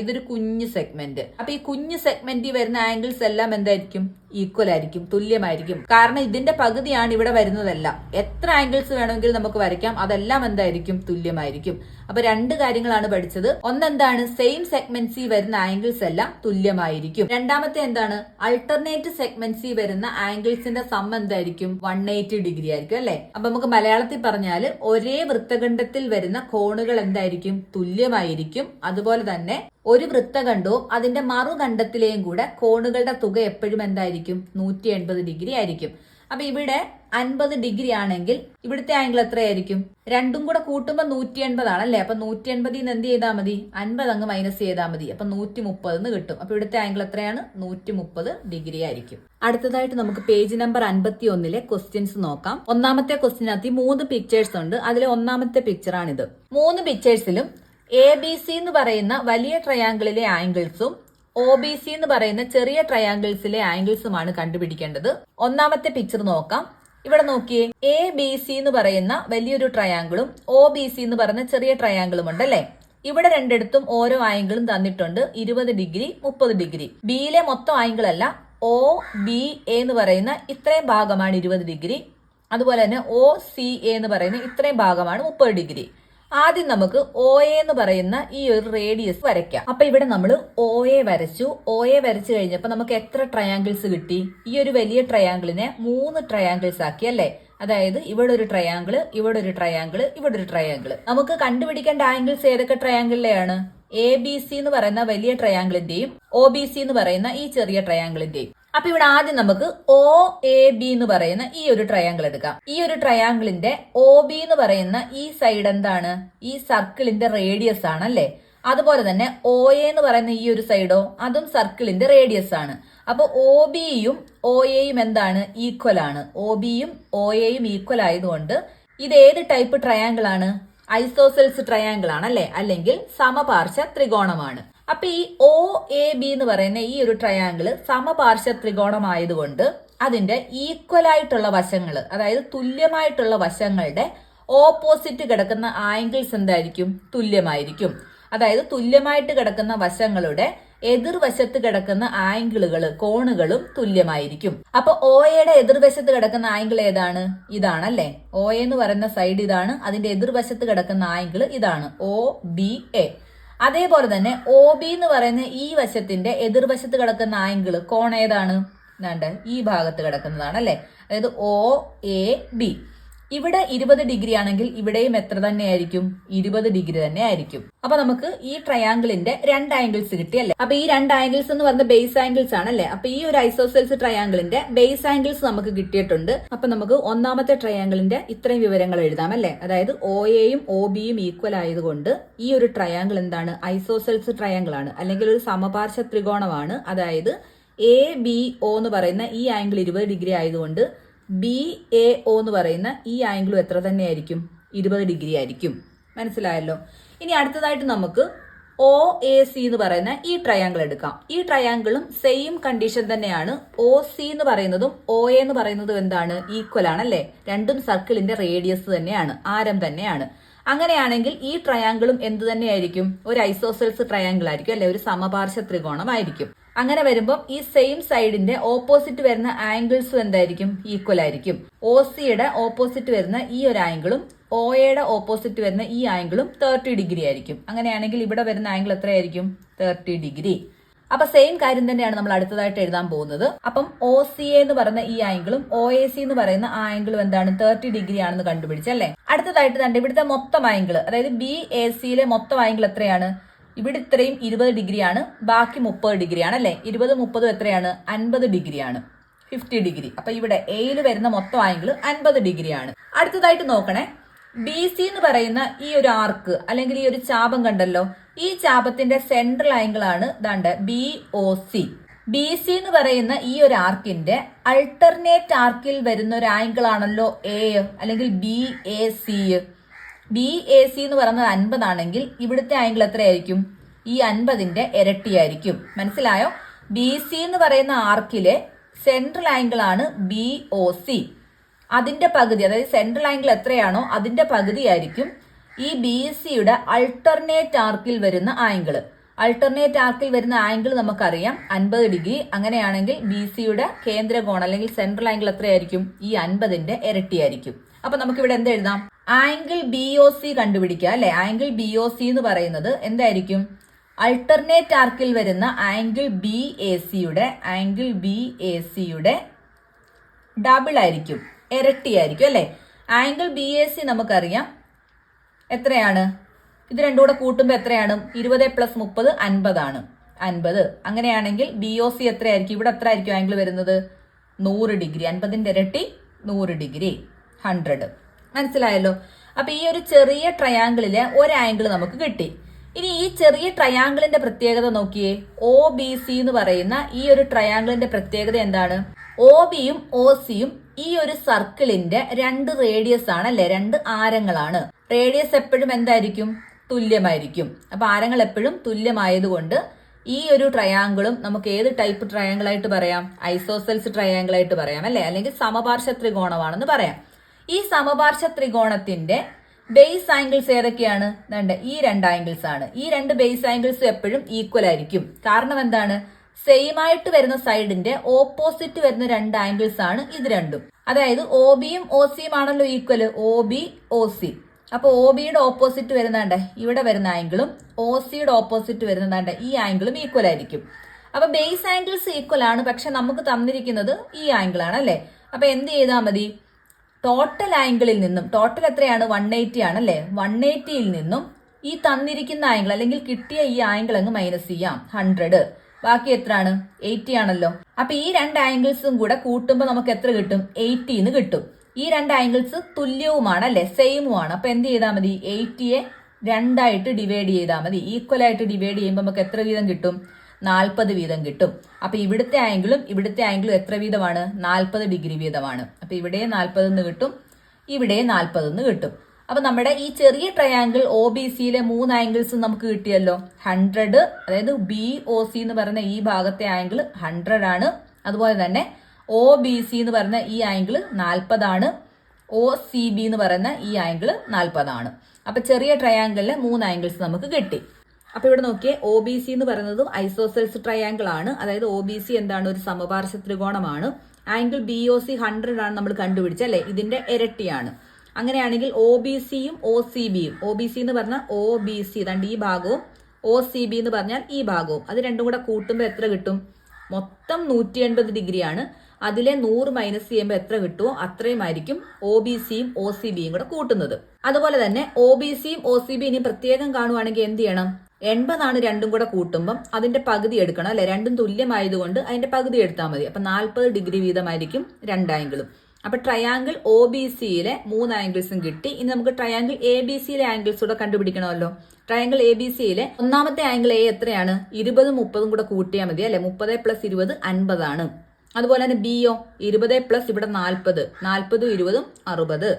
ഇതൊരു കുഞ്ഞു സെഗ്മെന്റ്. അപ്പൊ ഈ കുഞ്ഞു സെഗ്മെന്റിൽ വരുന്ന ആംഗിൾസ് എല്ലാം എന്തായിരിക്കും? ഈക്വൽ ആയിരിക്കും, തുല്യമായിരിക്കും. കാരണം ഇതിന്റെ പകുതിയാണ് ഇവിടെ വരുന്നതെല്ലാം. എത്ര ആംഗിൾസ് വേണമെങ്കിൽ നമുക്ക് വരയ്ക്കാം, അതെല്ലാം എന്തായിരിക്കും, തുല്യമായിരിക്കും. അപ്പൊ രണ്ട് കാര്യങ്ങളാണ് പഠിച്ചത്. ഒന്നെന്താണ്, സെയിം സെഗ്മെന്റ്സിൽ വരുന്ന ആംഗിൾസ് എല്ലാം തുല്യമായിരിക്കും. രണ്ടാമത്തെ എന്താണ്, അൾട്ടർനേറ്റ് സെഗ്മെന്റ്സിൽ വരുന്ന ആംഗിൾസിന്റെ സം എന്തായിരിക്കും, 180 ഡിഗ്രി ആയിരിക്കും അല്ലെ. അപ്പൊ നമുക്ക് മലയാളത്തിൽ പറഞ്ഞാൽ ഒരേ വൃത്തഖണ്ഡത്തിൽ വരുന്ന കോണുകൾ എന്തായിരിക്കും, തുല്യമായിരിക്കും. അതുപോലെ തന്നെ ഒരു വൃത്തഖണ്ഡവും അതിന്റെ മറുഖണ്ഡത്തിലെയും കൂടെ കോണുകളുടെ തുക എപ്പോഴും എന്തായിരിക്കും, 180 ഡിഗ്രി ആയിരിക്കും. അപ്പൊ ഇവിടെ 50 ഡിഗ്രി ആണെങ്കിൽ ഇവിടുത്തെ ആംഗിൾ എത്രയായിരിക്കും, രണ്ടും കൂടെ കൂട്ടുമ്പോൾ 180 ആണല്ലേ. അപ്പൊ 180 എന്ത് ചെയ്താൽ മതി, 50 അങ്ങ് മൈനസ് ചെയ്താൽ മതി. അപ്പൊ 130 എന്ന് കിട്ടും. അപ്പൊ ഇവിടുത്തെ ആംഗിൾ എത്രയാണ്, 130 ഡിഗ്രി ആയിരിക്കും. അടുത്തതായിട്ട് നമുക്ക് പേജ് നമ്പർ 51 ക്വസ്റ്റ്യൻസ് നോക്കാം. ഒന്നാമത്തെ ക്വസ്റ്റ്യനകത്ത് 3 പിക്ചേഴ്സ് ഉണ്ട്. അതിലെ ഒന്നാമത്തെ പിക്ചറാണിത്. 3 പിക്ചേഴ്സിലും ABC എന്ന് പറയുന്ന വലിയ ട്രയാങ്കിളിലെ ആംഗിൾസും OBC എന്ന് പറയുന്ന ചെറിയ ട്രയാങ്കിൾസിലെ ആംഗിൾസുമാണ് കണ്ടുപിടിക്കേണ്ടത്. ഒന്നാമത്തെ പിക്ചർ നോക്കാം. ഇവിടെ നോക്കിയേ, ABC എന്ന് പറയുന്ന വലിയൊരു ട്രയാങ്കിളും OBC എന്ന് പറയുന്ന ചെറിയ ട്രയാങ്കിളും ഉണ്ടല്ലേ. ഇവിടെ രണ്ടിടത്തും ഓരോ ആംഗിളും തന്നിട്ടുണ്ട്, 20 ഡിഗ്രി 30 ഡിഗ്രി. ബിയിലെ മൊത്തം ആംഗിൾ അല്ല, OBA എന്ന് പറയുന്ന ഇത്രയും ഭാഗമാണ് 20 ഡിഗ്രി. അതുപോലെ തന്നെ OCA എന്ന് പറയുന്ന ഇത്രയും ഭാഗമാണ് 30 ഡിഗ്രി. ആദ്യം നമുക്ക് OA എന്ന് പറയുന്ന ഈ ഒരു റേഡിയസ് വരയ്ക്കാം. അപ്പൊ ഇവിടെ നമ്മൾ OA വരച്ചു. OA വരച്ചു കഴിഞ്ഞപ്പോൾ നമുക്ക് എത്ര ട്രയാങ്കിൾസ് കിട്ടി, ഈ ഒരു വലിയ ട്രയാങ്കിളിനെ 3 ട്രയാങ്കിൾസ് ആക്കി അല്ലെ. അതായത് ഇവിടെ ഒരു ട്രയാങ്കിള്, ഇവിടെ ഒരു ട്രയാങ്കിള്, ഇവിടെ ഒരു ട്രയാങ്കിള്. നമുക്ക് കണ്ടുപിടിക്കേണ്ട ആംഗിൾസ് ഏതൊക്കെ ട്രയാങ്കിളിലെയാണ്, ABC എന്ന് പറയുന്ന വലിയ ട്രയാങ്കിളിന്റെയും OBC എന്ന് പറയുന്ന ഈ ചെറിയ ട്രയാങ്കിളിന്റെയും. അപ്പൊ ഇവിടെ ആദ്യം നമുക്ക് OAB എന്ന് പറയുന്ന ഈ ഒരു ട്രയാങ്കിൾ എടുക്കാം. ഈ ഒരു ട്രയാങ്കിളിന്റെ OB എന്ന് പറയുന്ന ഈ സൈഡ് എന്താണ്, ഈ സർക്കിളിന്റെ റേഡിയസ് ആണ് അല്ലെ. അതുപോലെ തന്നെ OA എന്ന് പറയുന്ന ഈ ഒരു സൈഡോ, അതും സർക്കിളിന്റെ റേഡിയസ് ആണ്. അപ്പൊ OBയും OAയും എന്താണ്, ഈക്വൽ ആണ്. OBയും OAയും ഈക്വൽ ആയതുകൊണ്ട് ഇത് ഏത് ടൈപ്പ് ട്രയാങ്കിൾ ആണ്, ഐസോസെൽസ് ട്രയാങ്കിൾ ആണ് അല്ലെ, അല്ലെങ്കിൽ സമപാർശ്വ ത്രികോണമാണ്. അപ്പൊ ഈ OAB എന്ന് പറയുന്ന ഈ ഒരു ട്രയാങ്കിള് സമപാർശ്വ ത്രികോണമായതുകൊണ്ട് അതിന്റെ ഈക്വൽ ആയിട്ടുള്ള വശങ്ങൾ, അതായത് തുല്യമായിട്ടുള്ള വശങ്ങളുടെ ഓപ്പോസിറ്റ് കിടക്കുന്ന ആംഗിൾസ് എന്തായിരിക്കും, തുല്യമായിരിക്കും. അതായത് തുല്യമായിട്ട് കിടക്കുന്ന വശങ്ങളുടെ എതിർവശത്ത് കിടക്കുന്ന ആംഗിളുകൾ, കോണുകളും തുല്യമായിരിക്കും. അപ്പൊ OAയുടെ എതിർവശത്ത് കിടക്കുന്ന ആംഗിൾ ഏതാണ്, ഇതാണല്ലേ. OA എന്ന് പറയുന്ന സൈഡ് ഇതാണ്, അതിന്റെ എതിർവശത്ത് കിടക്കുന്ന ആംഗിൾ ഇതാണ്, OBA. അതേപോലെ തന്നെ OB എന്ന് പറയുന്ന ഈ വശത്തിന്റെ എതിർവശത്ത് കിടക്കുന്ന ആംഗിൾ, കോൺ ഏതാണ്, ഈ ഭാഗത്ത് കിടക്കുന്നതാണ് അല്ലെ. അതായത് OAB. ഇവിടെ 20 ഡിഗ്രി ആണെങ്കിൽ ഇവിടെയും എത്ര തന്നെയായിരിക്കും, 20 ഡിഗ്രി തന്നെ ആയിരിക്കും. അപ്പൊ നമുക്ക് ഈ ട്രയാങ്കിളിന്റെ 2 ആംഗിൾസ് കിട്ടിയല്ലേ. അപ്പൊ ഈ 2 ആംഗിൾസ് എന്ന് പറഞ്ഞ ബേസ് ആംഗിൾസ് ആണല്ലേ. അപ്പൊ ഈ ഒരു ഐസോസെൽസ് ട്രയാങ്കിളിന്റെ ബേസ് ആംഗിൾസ് നമുക്ക് കിട്ടിയിട്ടുണ്ട്. അപ്പൊ നമുക്ക് ഒന്നാമത്തെ ട്രയാങ്കിളിന്റെ ഇത്രയും വിവരങ്ങൾ എഴുതാം അല്ലെ. അതായത് OAയും OBയും ഈക്വൽ ആയതുകൊണ്ട് ഈ ഒരു ട്രയാങ്കിൾ എന്താണ്, ഐസോസെൽസ് ട്രയാങ്കിൾ ആണ്, അല്ലെങ്കിൽ ഒരു സമപാർശ്വ ത്രികോണമാണ്. അതായത് ABO എന്ന് പറയുന്ന ഈ ആംഗിൾ 20 ഡിഗ്രി ആയതുകൊണ്ട് BAO എന്ന് പറയുന്ന ഈ ആംഗിളും എത്ര തന്നെയായിരിക്കും, 20 ഡിഗ്രി ആയിരിക്കും. മനസ്സിലായല്ലോ. ഇനി അടുത്തതായിട്ട് നമുക്ക് OAC എന്ന് പറയുന്ന ഈ ട്രയാങ്കിൾ എടുക്കാം. ഈ ട്രയാങ്കിളും സെയിം കണ്ടീഷൻ തന്നെയാണ്. OC എന്ന് പറയുന്നതും OA എന്ന് പറയുന്നതും എന്താണ്, ഈക്വൽ ആണല്ലേ. രണ്ടും സർക്കിളിന്റെ റേഡിയസ് തന്നെയാണ്, ആരം തന്നെയാണ്. അങ്ങനെയാണെങ്കിൽ ഈ ട്രയാങ്കിളും എന്ത് തന്നെയായിരിക്കും, ഒരു ഐസോസെൽസ് ട്രയാങ്കിൾ ആയിരിക്കും അല്ലെ, ഒരു സമപാർശ്വ ത്രികോണമായിരിക്കും. അങ്ങനെ വരുമ്പോൾ ഈ സെയിം സൈഡിന്റെ ഓപ്പോസിറ്റ് വരുന്ന ആംഗിൾസും എന്തായിരിക്കും, ഈക്വൽ ആയിരിക്കും. OCയുടെ ഓപ്പോസിറ്റ് വരുന്ന ഈ ഒരു ആംഗിളും OAയുടെ ഓപ്പോസിറ്റ് വരുന്ന ഈ ആംഗിളും 30 ഡിഗ്രി ആയിരിക്കും. അങ്ങനെയാണെങ്കിൽ ഇവിടെ വരുന്ന ആംഗിൾ എത്രയായിരിക്കും, 30 ഡിഗ്രി. അപ്പൊ സെയിം കാര്യം തന്നെയാണ് നമ്മൾ അടുത്തതായിട്ട് എഴുതാൻ പോകുന്നത്. അപ്പം OCA എന്ന് പറയുന്ന ഈ ആംഗിളും OAC എന്ന് പറയുന്ന ആ ആംഗിളും എന്താണ്, 30 ഡിഗ്രി ആണെന്ന് കണ്ടുപിടിച്ചല്ലേ. അടുത്തതായിട്ട് തന്നെ ഇവിടുത്തെ മൊത്തം ആംഗിൾ, അതായത് BACയിലെ മൊത്തം ആംഗിൾ എത്രയാണ്, ഇവിടെ ഇത്രയും 20 ഡിഗ്രിയാണ്, ബാക്കി 30 ഡിഗ്രിയാണ് അല്ലെ. 20 30 എത്രയാണ്, 50 ഡിഗ്രിയാണ്, 50 ഡിഗ്രി. അപ്പൊ ഇവിടെ എയിൽ വരുന്ന മൊത്തം ആംഗിൾ 50 ഡിഗ്രിയാണ്. അടുത്തതായിട്ട് നോക്കണേ, BC എന്ന് പറയുന്ന ഈ ഒരു ആർക്ക് അല്ലെങ്കിൽ ഈ ഒരു ചാപം കണ്ടല്ലോ, ഈ ചാപത്തിന്റെ സെൻട്രൽ ആംഗിൾ ആണ് BOC. BC എന്ന് പറയുന്ന ഈ ഒരു ആർക്കിന്റെ അൾട്ടർനേറ്റ് ആർക്കിൽ വരുന്ന ഒരു ആംഗിൾ ആണല്ലോ A അല്ലെങ്കിൽ BAC. BAC എന്ന് പറയുന്നത് 50 ആണെങ്കിൽ ഇവിടുത്തെ ആംഗിൾ എത്രയായിരിക്കും, ഈ 50ന്റെ ഇരട്ടിയായിരിക്കും. മനസ്സിലായോ. BC എന്ന് പറയുന്ന ആർക്കിലെ സെൻട്രൽ ആംഗിൾ ആണ് BOC. അതിന്റെ പകുതി, അതായത് സെൻട്രൽ ആംഗിൾ എത്രയാണോ അതിന്റെ പകുതിയായിരിക്കും ഈ BC യുടെ അൾട്ടർനേറ്റ് ആർക്കിൽ വരുന്ന ആംഗിൾ. അൾട്ടർനേറ്റ് ആർക്കിൽ വരുന്ന ആംഗിൾ നമുക്കറിയാം 50 ഡിഗ്രി. അങ്ങനെയാണെങ്കിൽ ബി സിയുടെ കേന്ദ്ര കോൺ അല്ലെങ്കിൽ സെൻട്രൽ ആംഗിൾ എത്രയായിരിക്കും? ഈ 50ന്റെ ഇരട്ടിയായിരിക്കും. അപ്പൊ നമുക്ക് ഇവിടെ എന്ത് എഴുതാം? ആംഗിൾ ബി ഒ സി കണ്ടുപിടിക്കുക അല്ലെ. ആംഗിൾ ബി ഒ സി എന്ന് പറയുന്നത് എന്തായിരിക്കും? അൾട്ടർനേറ്റ് ആർക്കിൽ വരുന്ന ആംഗിൾ ബി എ സിയുടെ ഡബിൾ ആയിരിക്കും, ഇരട്ടിയായിരിക്കും അല്ലെ. ആംഗിൾ ബി എ സി നമുക്കറിയാം എത്രയാണ്? ഇത് രണ്ടും കൂടെ കൂട്ടുമ്പോൾ എത്രയാണ്? 20 + 30 50 ആണ്. 50. അങ്ങനെയാണെങ്കിൽ ബി ഒ സി എത്രയായിരിക്കും? ഇവിടെ എത്ര ആയിരിക്കും ആംഗിൾ വരുന്നത്? 100 ഡിഗ്രി. 50ന്റെ ഇരട്ടി 100 ഡിഗ്രി, 100. മനസ്സിലായല്ലോ. അപ്പൊ ഈ ഒരു ചെറിയ ട്രയാങ്കിളിലെ ഒരു ആംഗിൾ നമുക്ക് കിട്ടി. ഇനി ഈ ചെറിയ ട്രയാങ്കിളിന്റെ പ്രത്യേകത നോക്കിയേ. ഒ ബി സി എന്ന് പറയുന്ന ഈ ഒരു ട്രയാങ്കിളിന്റെ പ്രത്യേകത എന്താണ്? ഒ ബിയും ഒ സിയും ഈ ഒരു സർക്കിളിന്റെ 2 റേഡിയസ് ആണ് അല്ലെ, 2 ആരങ്ങളാണ്. റേഡിയസ് എപ്പോഴും എന്തായിരിക്കും? തുല്യമായിരിക്കും. അപ്പൊ ആരങ്ങൾ എപ്പോഴും തുല്യമായതുകൊണ്ട് ഈ ഒരു ട്രയാങ്കിളും നമുക്ക് ഏത് ടൈപ്പ് ട്രയാങ്കിൾ ആയിട്ട് പറയാം? ഐസോസെൽസ് ട്രയാങ്കിൾ ആയിട്ട് പറയാം അല്ലെ, അല്ലെങ്കിൽ സമപാർശ്വ ത്രികോണമാണെന്ന് പറയാം. ഈ സമപാർശ്വ ത്രികോണത്തിന്റെ ബേസ് ആംഗിൾസ് ഏതൊക്കെയാണ്? ഈ 2 ആംഗിൾസ് ആണ്. ഈ 2 ബേസ് ആംഗിൾസ് എപ്പോഴും ഈക്വൽ ആയിരിക്കും. കാരണം എന്താണ്? സെയിം ആയിട്ട് വരുന്ന സൈഡിന്റെ ഓപ്പോസിറ്റ് വരുന്ന 2 ആംഗിൾസ് ആണ് ഇത് രണ്ടും. അതായത് ഒ ബിയും ഒ സിയും ആണല്ലോ equal, O B O C. അപ്പൊ ഒ ബിയുടെ ഓപ്പോസിറ്റ് വരുന്നാണ്ട് ഇവിടെ വരുന്ന ആംഗിളും ഒ സിയുടെ ഓപ്പോസിറ്റ് വരുന്നതാണ്ട് ഈ ആംഗിളും ഈക്വൽ ആയിരിക്കും. അപ്പൊ ബേസ് ആംഗിൾസ് ഈക്വൽ ആണ്, പക്ഷെ നമുക്ക് തന്നിരിക്കുന്നത് ഈ ആംഗിൾ ആണ് അല്ലെ. അപ്പൊ എന്ത് ചെയ്താൽ മതി? ടോട്ടൽ ആംഗിളിൽ നിന്നും, ടോട്ടൽ എത്രയാണ്? 180 ആണ് അല്ലെ. 180യിൽ നിന്നും ഈ തന്നിരിക്കുന്ന ആംഗിൾ അല്ലെങ്കിൽ കിട്ടിയ ഈ ആംഗിൾ അങ്ങ് മൈനസ് ചെയ്യാം, 100. ബാക്കി എത്രയാണ്? 80 ആണല്ലോ. അപ്പൊ ഈ 2 ആംഗിൾസും കൂടെ കൂട്ടുമ്പോൾ നമുക്ക് എത്ര കിട്ടും? 80 എന്ന് കിട്ടും. ഈ 2 ആംഗിൾസ് തുല്യവുമാണ് അല്ലെ, സെയിമുമാണ്. അപ്പൊ എന്ത് ചെയ്താൽ മതി? 80യെ 2 ആയിട്ട് ഡിവൈഡ് ചെയ്താൽ മതി. ഈക്വൽ ആയിട്ട് ഡിവൈഡ് ചെയ്യുമ്പോൾ നമുക്ക് എത്ര വീതം കിട്ടും? 40 വീതം കിട്ടും. അപ്പൊ ഇവിടുത്തെ ആംഗിളും ഇവിടുത്തെ ആംഗിളും എത്ര വീതമാണ്? 40 ഡിഗ്രി വീതമാണ്. അപ്പൊ ഇവിടെ 40 എന്ന് കിട്ടും, ഇവിടെ 40 എന്ന് കിട്ടും. അപ്പൊ നമ്മുടെ ഈ ചെറിയ ട്രയാങ്കിൾ ഒ ബി സിയിലെ 3 ആംഗിൾസ് നമുക്ക് കിട്ടിയല്ലോ. 100, അതായത് ബി ഒ സി എന്ന് പറയുന്ന ഈ ഭാഗത്തെ ആംഗിൾ 100 ആണ്. അതുപോലെ തന്നെ ഒ ബി സി എന്ന് പറയുന്ന ഈ ആംഗിൾ 40 ആണ്. ഒ സി ബി എന്ന് പറയുന്ന ഈ ആംഗിൾ 40 ആണ്. അപ്പൊ ചെറിയ ട്രയാങ്കിളിലെ 3 ആംഗിൾസ് നമുക്ക് കിട്ടി. അപ്പൊ ഇവിടെ നോക്കിയേ, ഒ ബി സി എന്ന് പറയുന്നത് ഐസോസെൽസ് ട്രയാങ്കിൾ ആണ്. അതായത് ഒ ബി സി എന്താണ്? ഒരു സമപാർശ്വ ത്രികോണമാണ്. ആംഗിൾ ബി ഒ സി 100 ആണ് നമ്മൾ കണ്ടുപിടിച്ചല്ലേ, ഇതിന്റെ ഇരട്ടിയാണ്. അങ്ങനെയാണെങ്കിൽ ഒ ബി സിയും ഒ സി ബിയും, ഒ ബി സി എന്ന് പറഞ്ഞാൽ ഒ ബി സി ഇതാണ്ട് ഈ ഭാഗവും, ഒ സി ബി എന്ന് പറഞ്ഞാൽ ഈ ഭാഗവും, അത് രണ്ടും കൂടെ കൂട്ടുമ്പോൾ എത്ര കിട്ടും? മൊത്തം 180 ഡിഗ്രിയാണ്. അതിലെ 100 മൈനസ് ചെയ്യുമ്പോൾ എത്ര കിട്ടുമോ അത്രയും ആയിരിക്കും ഒ ബി സിയും ഒ സി ബിയും കൂടെ കൂട്ടുന്നത്. അതുപോലെ തന്നെ ഒ ബി സിയും ഒ സി ബി ഇനി പ്രത്യേകം കാണുവാണെങ്കിൽ എന്ത് ചെയ്യണം? 80 ആണ് രണ്ടും കൂടെ കൂട്ടുമ്പം അതിന്റെ പകുതി എടുക്കണം അല്ലെ. രണ്ടും തുല്യമായതുകൊണ്ട് അതിന്റെ പകുതി എടുത്താൽ മതി. അപ്പൊ 40 ഡിഗ്രി വീതമായിരിക്കും 2 ആംഗിളും. അപ്പൊ ട്രയാങ്കിൾ ഒ ബി സിയിലെ 3 ആംഗിൾസും കിട്ടി. ഇനി നമുക്ക് ട്രയാങ്കിൾ എ ബി സിയിലെ ആംഗിൾസ് കൂടെ കണ്ടുപിടിക്കണമല്ലോ. ട്രയാങ്കിൾ എ ബി സിയിലെ ഒന്നാമത്തെ ആംഗിൾ എ എത്രയാണ്? 20 30 കൂടെ കൂട്ടിയാൽ മതി അല്ലെ. 30 + 20 50 ആണ്. അതുപോലെ തന്നെ ബി ഒ 20 പ്ലസ് ഇവിടെ 40, 40 20 60.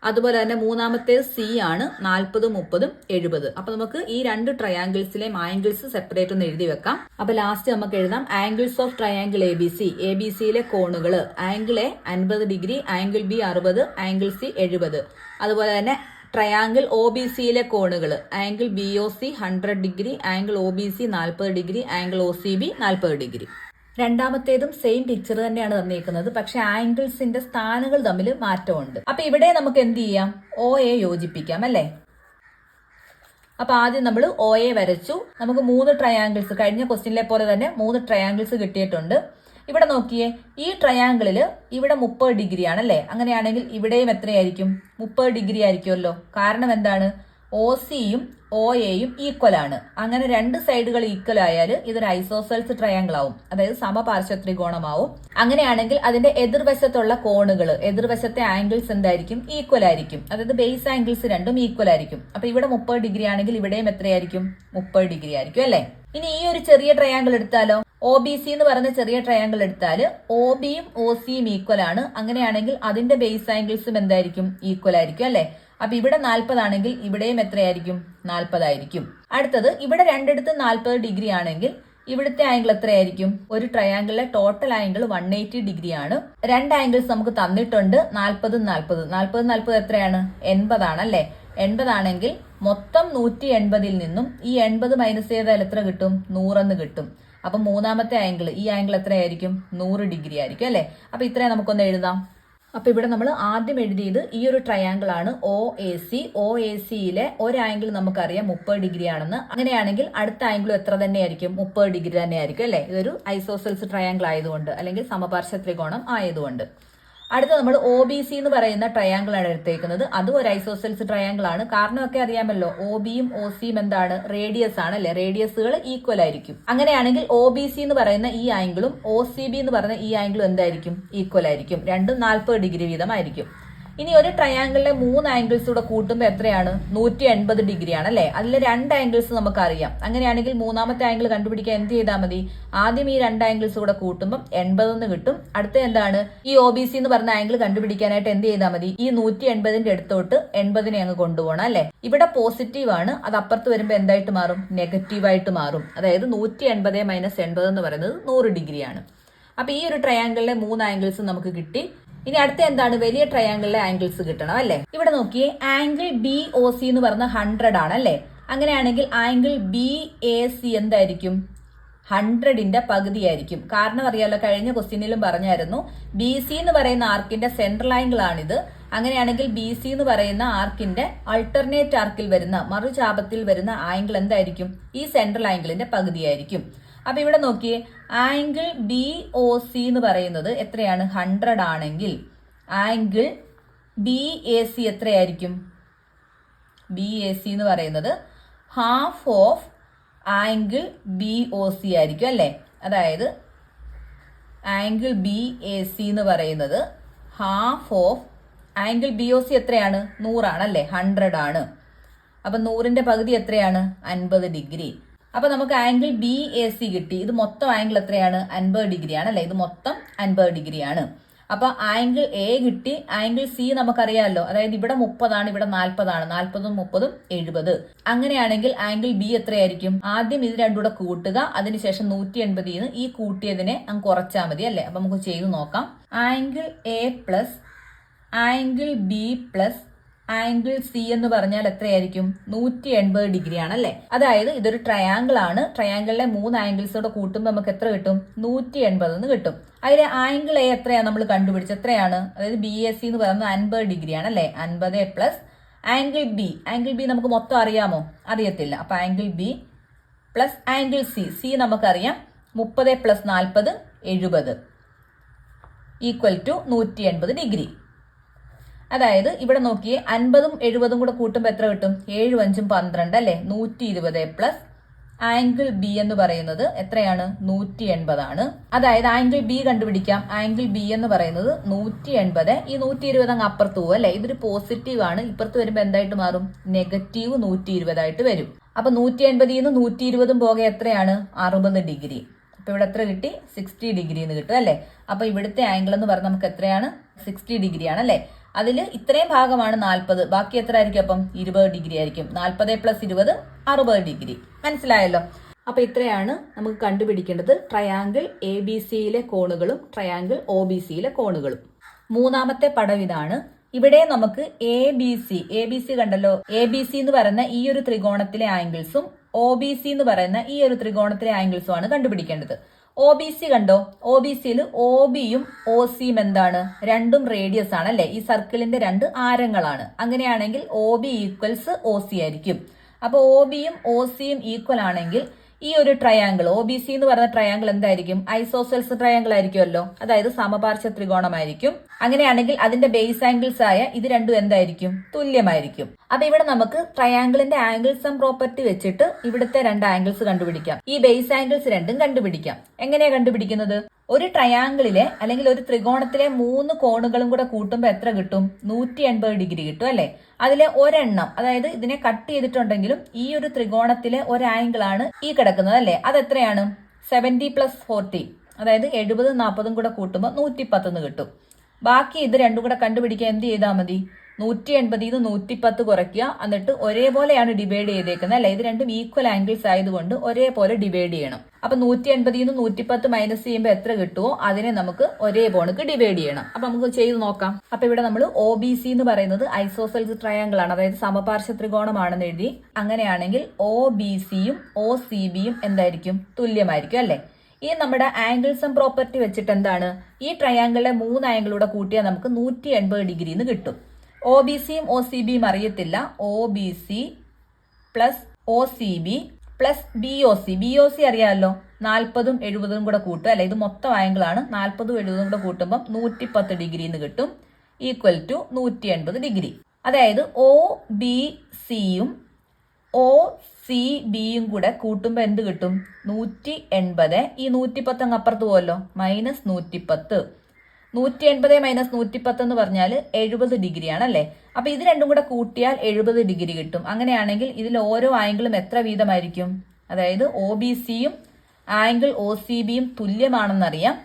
അതുപോലെ തന്നെ മൂന്നാമത്തെ സി ആണ് 40 30 70. അപ്പൊ നമുക്ക് ഈ 2 ട്രയാങ്കിൾസിലെയും ആംഗിൾസ് സെപ്പറേറ്റ് ഒന്ന് എഴുതി വെക്കാം. അപ്പൊ ലാസ്റ്റ് നമുക്ക് എഴുതാം angles of triangle A B C. A B സിയിലെ കോണുകൾ: angle A 50 degree, angle B 60, angle C 70. അതുപോലെ തന്നെ ട്രയാങ്കിൾ ഒ ബി സിയിലെ കോണുകൾ: angle B O C 100 degree, angle O B C 40 degree, angle O C B 40 degree. രണ്ടാമത്തേതും same picture തന്നെയാണ് തന്നിരിക്കുന്നത്, പക്ഷെ ആംഗിൾസിന്റെ സ്ഥാനങ്ങൾ തമ്മിൽ മാറ്റമുണ്ട്. അപ്പൊ ഇവിടെ നമുക്ക് എന്ത് ചെയ്യാം? ഒ എ യോജിപ്പിക്കാം അല്ലെ. അപ്പൊ ആദ്യം നമ്മൾ ഒ എ വരച്ചു. നമുക്ക് 3 ട്രയാങ്കിൾസ്, കഴിഞ്ഞ ക്വസ്റ്റ്യനിലെ പോലെ തന്നെ 3 ട്രയാങ്കിൾസ് കിട്ടിയിട്ടുണ്ട്. ഇവിടെ നോക്കിയേ, ഈ ട്രയാങ്കിളില് ഇവിടെ 30 ഡിഗ്രി ആണല്ലേ. അങ്ങനെയാണെങ്കിൽ ഇവിടെയും എത്രയായിരിക്കും? 30 ഡിഗ്രി ആയിരിക്കുമല്ലോ. കാരണം എന്താണ്? ഒ സിയും ഒ എയും ഈക്വൽ ആണ്. അങ്ങനെ 2 സൈഡുകൾ ഈക്വൽ ആയാൽ ഇതൊരു ഐസോസെൽസ് ട്രയാങ്കിൾ ആവും, അതായത് സമപാർശ്വ ത്രികോണമാവും. അങ്ങനെയാണെങ്കിൽ അതിന്റെ എതിർവശത്തുള്ള കോണുകൾ, എതിർവശത്തെ ആംഗിൾസ് എന്തായിരിക്കും? ഈക്വൽ ആയിരിക്കും. അതായത് ബേസ് ആംഗിൾസ് രണ്ടും ഈക്വൽ ആയിരിക്കും. അപ്പൊ ഇവിടെ 30 ഡിഗ്രി ആണെങ്കിൽ ഇവിടെയും എത്രയായിരിക്കും? 30 ഡിഗ്രി ആയിരിക്കും അല്ലെ. ഇനി ഈ ഒരു ചെറിയ ട്രയാങ്കിൾ എടുത്താലോ, ഒ ബി സി എന്ന് പറയുന്ന ചെറിയ ട്രയാങ്കിൾ എടുത്താൽ ഒ ബിയും ഒ സിയും ഈക്വൽ ആണ്. അങ്ങനെയാണെങ്കിൽ അതിന്റെ ബേസ് ആംഗിൾസും എന്തായിരിക്കും? ഈക്വൽ ആയിരിക്കും അല്ലെ. അപ്പൊ ഇവിടെ 40 ആണെങ്കിൽ ഇവിടെയും എത്രയായിരിക്കും? 40 ആയിരിക്കും. അടുത്തത്, ഇവിടെ രണ്ടിടത്ത് 40 ഡിഗ്രി ആണെങ്കിൽ ഇവിടുത്തെ ആംഗിൾ എത്രയായിരിക്കും? ഒരു ട്രയാങ്കിളിലെ ടോട്ടൽ ആംഗിൾ 180 ഡിഗ്രി ആണ്. 2 ആംഗിൾസ് നമുക്ക് തന്നിട്ടുണ്ട്, 40 40. 40 40 എത്രയാണ്? 80 ആണ് അല്ലെ. 80 ആണെങ്കിൽ മൊത്തം 180-ൽ നിന്നും ഈ 80 മൈനസ് ചെയ്താൽ എത്ര കിട്ടും? 100 കിട്ടും. അപ്പൊ മൂന്നാമത്തെ ആംഗിൾ, ഈ ആംഗിൾ എത്രയായിരിക്കും? 100 ഡിഗ്രി ആയിരിക്കും അല്ലെ? അപ്പൊ ഇത്രയും നമുക്കൊന്ന് എഴുതാം. അപ്പൊ ഇവിടെ നമ്മൾ ആദ്യം എഴുതിയത് ഈ ഒരു ട്രയാങ്കിൾ ആണ് O A C. O A സിയിലെ ഒരു ആംഗിൾ നമുക്കറിയാം 30 ഡിഗ്രി ആണെന്ന്. അങ്ങനെയാണെങ്കിൽ അടുത്ത ആംഗിളും എത്ര തന്നെയായിരിക്കും? 30 ഡിഗ്രി തന്നെ ആയിരിക്കും അല്ലെ? ഇതൊരു ഐസോസെൽസ് ട്രയാങ്കിൾ ആയതുകൊണ്ട്, അല്ലെങ്കിൽ സമപാർശ്വ ത്രികോണം ആയതുകൊണ്ട്. അടുത്ത നമ്മൾ ഒ ബി സി എന്ന് പറയുന്ന ട്രയാങ്കിൾ ആണ് എടുത്തേക്കുന്നത്. അതും ഒരു ഐസോസെൽസ് ട്രയാങ്കിൾ ആണ്. കാരണമൊക്കെ അറിയാമല്ലോ, ഒ ബിയും ഒ സിയും എന്താണ്? റേഡിയസ് ആണ് അല്ലെ? റേഡിയസുകൾ ഈക്വൽ ആയിരിക്കും. അങ്ങനെയാണെങ്കിൽ ഒ ബി സി എന്ന് പറയുന്ന ഈ ആംഗിളും ഒ സി ബി എന്ന് പറയുന്ന ഈ ആംഗിളും എന്തായിരിക്കും? ഈക്വൽ ആയിരിക്കും. രണ്ടും 40 ഡിഗ്രി വീതമായിരിക്കും. ഇനി ഒരു ട്രയാങ്കിളിലെ 3 ആംഗിൾസ് കൂടെ കൂട്ടുമ്പോൾ എത്രയാണ്? 180 ഡിഗ്രി ആണ് അല്ലെ? അതിലെ 2 ആംഗിൾസ് നമുക്കറിയാം. അങ്ങനെയാണെങ്കിൽ മൂന്നാമത്തെ ആംഗിൾ കണ്ടുപിടിക്കാൻ എന്ത് ചെയ്താൽ മതി? ആദ്യം ഈ 2 ആംഗിൾസ് കൂടെ കൂട്ടുമ്പോൾ 80 കിട്ടും. അടുത്ത എന്താണ്? ഈ ഒ ബി സി എന്ന് പറഞ്ഞ ആംഗിൾ കണ്ടുപിടിക്കാനായിട്ട് എന്ത് ചെയ്താൽ മതി? ഈ 180-ന്റെ അടുത്തോട്ട് 80-നെ അങ്ങ് കൊണ്ടുപോകണം അല്ലെ? ഇവിടെ പോസിറ്റീവ് ആണ്, അത് അപ്പുറത്ത് വരുമ്പോൾ എന്തായിട്ട് മാറും? നെഗറ്റീവായിട്ട് മാറും. അതായത് 180 മൈനസ് 80 എന്ന് പറയുന്നത് 100 ഡിഗ്രിയാണ്. അപ്പൊ ഈ ഒരു ട്രയാങ്കിളിലെ 3 ആംഗിൾസ് നമുക്ക് കിട്ടി. ഇനി അടുത്ത എന്താണ്? വലിയ ട്രയാങ്കിളിലെ ആംഗിൾസ് കിട്ടണം അല്ലെ? ഇവിടെ നോക്കിയേ, ആംഗിൾ ബി ഒ സി എന്ന് പറഞ്ഞ 100 ആണ് അല്ലെ? അങ്ങനെയാണെങ്കിൽ ആംഗിൾ ബി എ സി എന്തായിരിക്കും? 100-ന്റെ പകുതിയായിരിക്കും. കാരണം അറിയാലോ, കഴിഞ്ഞ ക്വസ്റ്റ്യനിലും പറഞ്ഞായിരുന്നു, ബി സി എന്ന് പറയുന്ന ആർക്കിന്റെ സെൻട്രൽ ആംഗിൾ ആണിത്. അങ്ങനെയാണെങ്കിൽ ബി സി എന്ന് പറയുന്ന ആർക്കിന്റെ അൾട്ടർനേറ്റ് ആർക്കിൽ വരുന്ന, മറുചാപത്തിൽ വരുന്ന ആംഗിൾ എന്തായിരിക്കും? ഈ സെൻട്രൽ ആംഗിളിന്റെ പകുതിയായിരിക്കും. അപ്പൊ ഇവിടെ നോക്കിയേ, ആംഗിൾ ബി ഒ സി എന്ന് പറയുന്നത് എത്രയാണ്? 100 ആണെങ്കിൽ ആംഗിൾ ബി എ സി എത്രയായിരിക്കും? ബി എ സി എന്ന് പറയുന്നത് half of angle B O C ആയിരിക്കും അല്ലെ? അതായത് ആംഗിൾ ബി എ സി എന്ന് പറയുന്നത് half of angle B O C എത്രയാണ്? 100 ആണല്ലേ? 100 ആണ്. അപ്പൊ 100-ന്റെ പകുതി എത്രയാണ്? 50 ഡിഗ്രി. അപ്പൊ നമുക്ക് ആംഗിൾ ബി എ സി കിട്ടി. ഇത് മൊത്തം ആംഗിൾ എത്രയാണ്? 50 ഡിഗ്രി ആണ് അല്ലെ? ഇത് മൊത്തം 50 ഡിഗ്രി ആണ്. അപ്പൊ ആംഗിൾ എ കിട്ടി. ആംഗിൾ സി നമുക്കറിയാമല്ലോ, അതായത് ഇവിടെ 30 ആണ്, ഇവിടെ 40 ആണ്. 40-ഉം 30-ഉം 70. അങ്ങനെയാണെങ്കിൽ ആംഗിൾ ബി എത്രയായിരിക്കും? ആദ്യം ഇത് രണ്ടും കൂടെ കൂട്ടുക, അതിനുശേഷം 180-ന്ന് ഈ കൂട്ടിയതിനെ അങ്ങ് കുറച്ചാൽ മതി അല്ലെ? അപ്പൊ നമുക്ക് ചെയ്ത് നോക്കാം. Angle A plus angle B plus angle C എന്ന് പറഞ്ഞാൽ എത്രയായിരിക്കും? 180 ഡിഗ്രി ആണല്ലേ? അതായത് ഇതൊരു ട്രയാങ്കിൾ ആണ്. ട്രയാങ്കിളിലെ 3 ആംഗിൾസോടെ കൂട്ടുമ്പോൾ നമുക്ക് എത്ര കിട്ടും? 180 എന്ന് കിട്ടും. അതിലെ ആംഗിൾ എ എത്രയാണ് നമ്മൾ കണ്ടുപിടിച്ചത്? എത്രയാണ്? അതായത് ബി എസ് സി എന്ന് പറയുന്നത് 50 ഡിഗ്രി ആണല്ലേ? 50 plus angle B. Angle B നമുക്ക് മൊത്തം അറിയാമോ? അറിയത്തില്ല. അപ്പൊ angle B plus angle C. C നമുക്കറിയാം, 30 പ്ലസ് 40 70 ഈക്വൽ ടു 180 ഡിഗ്രി. അതായത് ഇവിടെ നോക്കിയേ, 50-ഉം 70-ഉം കൂടെ കൂട്ടുമ്പോൾ എത്ര കിട്ടും? 7 5 12 അല്ലെ? 120 പ്ലസ് ആംഗിൾ ബി എന്ന് പറയുന്നത് എത്രയാണ്? 180 ആണ്. അതായത് ആംഗിൾ ബി കണ്ടുപിടിക്കാം. ആംഗിൾ ബി എന്ന് പറയുന്നത് 180. ഈ 120 അങ്ങ് അപ്പുറത്ത് പോകും അല്ലെ? ഇതൊരു പോസിറ്റീവ് ആണ്. ഇപ്പുറത്ത് വരുമ്പോൾ എന്തായിട്ട് മാറും? നെഗറ്റീവ് 120 ആയിട്ട് വരും. അപ്പൊ 180-ന്ന് 120-ഉം പോകെ എത്രയാണ്? 60 ഡിഗ്രി. അപ്പൊ ഇവിടെ എത്ര കിട്ടി? 60 ഡിഗ്രി എന്ന് കിട്ടും അല്ലെ? അപ്പൊ ഇവിടുത്തെ ആംഗിൾ എന്ന് പറഞ്ഞാൽ നമുക്ക് എത്രയാണ്? 60 ഡിഗ്രി ആണ് അല്ലെ? അതിൽ ഇത്രയും ഭാഗമാണ് 40, ബാക്കി എത്ര ആയിരിക്കും? അപ്പം 20 ഡിഗ്രി ആയിരിക്കും. 40 പ്ലസ് 20 60 ഡിഗ്രി. മനസ്സിലായല്ലോ? അപ്പൊ ഇത്രയാണ് നമുക്ക് കണ്ടുപിടിക്കേണ്ടത് ട്രയാങ്കിൾ എ ബി സിയിലെ കോണുകളും ട്രയാങ്കിൾ ഒ ബി സിയിലെ കോണുകളും. മൂന്നാമത്തെ പടം ഇതാണ്. ഇവിടെ നമുക്ക് എ ബി സി കണ്ടല്ലോ. എ ബി സി എന്ന് പറയുന്ന ഈ ഒരു ത്രികോണത്തിലെ ആംഗിൾസും ഒ ബി സി എന്ന് പറയുന്ന ഈ ഒരു ത്രികോണത്തിലെ ആംഗിൾസും ആണ് കണ്ടുപിടിക്കേണ്ടത്. ഒ ബി സി കണ്ടോ? ഒ ബി സിയിൽ ഒ ബിയും ഒ സിയും എന്താണ്? രണ്ടും റേഡിയസ് ആണ് അല്ലെ? ഈ സർക്കിളിന്റെ 2 ആരങ്ങളാണ്. അങ്ങനെയാണെങ്കിൽ O B equals O C ആയിരിക്കും. അപ്പൊ ഒ ബിയും ഒ സിയും ഈക്വൽ ആണെങ്കിൽ ഈ ഒരു ട്രയാങ്കിൾ ഒ ബി സി എന്ന് പറയുന്ന ട്രയാങ്കിൾ എന്തായിരിക്കും? ഐസോസെൽസ് ട്രയാങ്കിൾ ആയിരിക്കുമല്ലോ. അതായത് സമപാർശ്വ ത്രികോണമായിരിക്കും. അങ്ങനെയാണെങ്കിൽ അതിന്റെ ബേസ് ആംഗിൾസ് ആയ ഇത് രണ്ടും എന്തായിരിക്കും? തുല്യമായിരിക്കും. അപ്പൊ ഇവിടെ നമുക്ക് ട്രയാങ്കിളിന്റെ ആംഗിൾ സം പ്രോപ്പർട്ടി വെച്ചിട്ട് ഇവിടുത്തെ 2 ആംഗിൾസ് കണ്ടുപിടിക്കാം. ഈ ബേസ് ആംഗിൾസ് രണ്ടും കണ്ടുപിടിക്കാം. എങ്ങനെയാ കണ്ടുപിടിക്കുന്നത്? ഒരു ട്രയാങ്കിളിലെ അല്ലെങ്കിൽ ഒരു ത്രികോണത്തിലെ 3 കോണുകളും കൂടെ കൂട്ടുമ്പോൾ എത്ര കിട്ടും? 180 ഡിഗ്രി കിട്ടും അല്ലെ? അതിലെ ഒരെണ്ണം, അതായത് ഇതിനെ കട്ട് ചെയ്തിട്ടുണ്ടെങ്കിലും ഈ ഒരു ത്രികോണത്തിലെ ഒരു ആംഗിൾ ആണ് ഈ കിടക്കുന്നത് അല്ലെ? അതെത്രയാണ്? 70 പ്ലസ് 40, അതായത് 70 40 കൂടെ കൂട്ടുമ്പോൾ 110 കിട്ടും. ബാക്കി ഇത് രണ്ടും കൂടെ കണ്ടുപിടിക്കാൻ എന്ത് ചെയ്താൽ മതി? 180 110 കുറയ്ക്കുക, എന്നിട്ട് ഒരേപോലെയാണ് ഡിവൈഡ് ചെയ്തേക്കുന്നത് അല്ലെ. ഇത് രണ്ടും ഈക്വൽ ആംഗിൾസ് ആയതുകൊണ്ട് ഒരേപോലെ ഡിവൈഡ് ചെയ്യണം. അപ്പൊ 180 110 മൈനസ് ചെയ്യുമ്പോൾ എത്ര കിട്ടുമോ അതിനെ നമുക്ക് ഒരേപോലെ ഡിവൈഡ് ചെയ്യണം. അപ്പൊ നമുക്ക് ചെയ്ത് നോക്കാം. അപ്പൊ ഇവിടെ നമ്മൾ OBC എന്ന് പറയുന്നത് ഐസോസെൽസ് ട്രയാങ്കിൾ ആണ്, അതായത് സമപാർശ്വ ത്രികോണമാണെന്ന് എഴുതി. അങ്ങനെയാണെങ്കിൽ OBCയും OCBയും എന്തായിരിക്കും? തുല്യമായിരിക്കും അല്ലെ. ഈ നമ്മുടെ ആംഗിൾസം പ്രോപ്പർട്ടി വെച്ചിട്ട് എന്താണ്, ഈ ട്രയാങ്കിളിലെ 3 ആംഗിളൂടെ കൂട്ടിയാൽ നമുക്ക് 180 ഡിഗ്രിന്ന് കിട്ടും. OBCയും OCBയും അറിയത്തില്ല. OBC plus OCB plus BOC അറിയാമല്ലോ, 40ഉം 70ഉം കൂടെ കൂട്ടുക അല്ലെ. ഇത് മൊത്തം ആംഗിളാണ്. 40ഉം 70ഉം കൂടെ കൂട്ടുമ്പോൾ 110 ഡിഗ്രിന്ന് കിട്ടും, ഈക്വൽ ടു 180 ഡിഗ്രി. അതായത് OBCയും OCBയും കൂടെ കൂട്ടുമ്പോൾ എന്ത് കിട്ടും? 180. ഈ 110 അങ്ങ് അപ്പുറത്ത് പോവല്ലോ, മൈനസ് 110. 180 മൈനസ് 110 എന്ന് പറഞ്ഞാൽ 70 ഡിഗ്രിയാണ് അല്ലേ. അപ്പൊ ഇത് രണ്ടും കൂടെ കൂട്ടിയാൽ 70 ഡിഗ്രി കിട്ടും. അങ്ങനെയാണെങ്കിൽ ഇതിൽ ഓരോ ആംഗിളും എത്ര വീതമായിരിക്കും? അതായത് OBCയും ആംഗിൾ OCBയും തുല്യമാണെന്നറിയാം.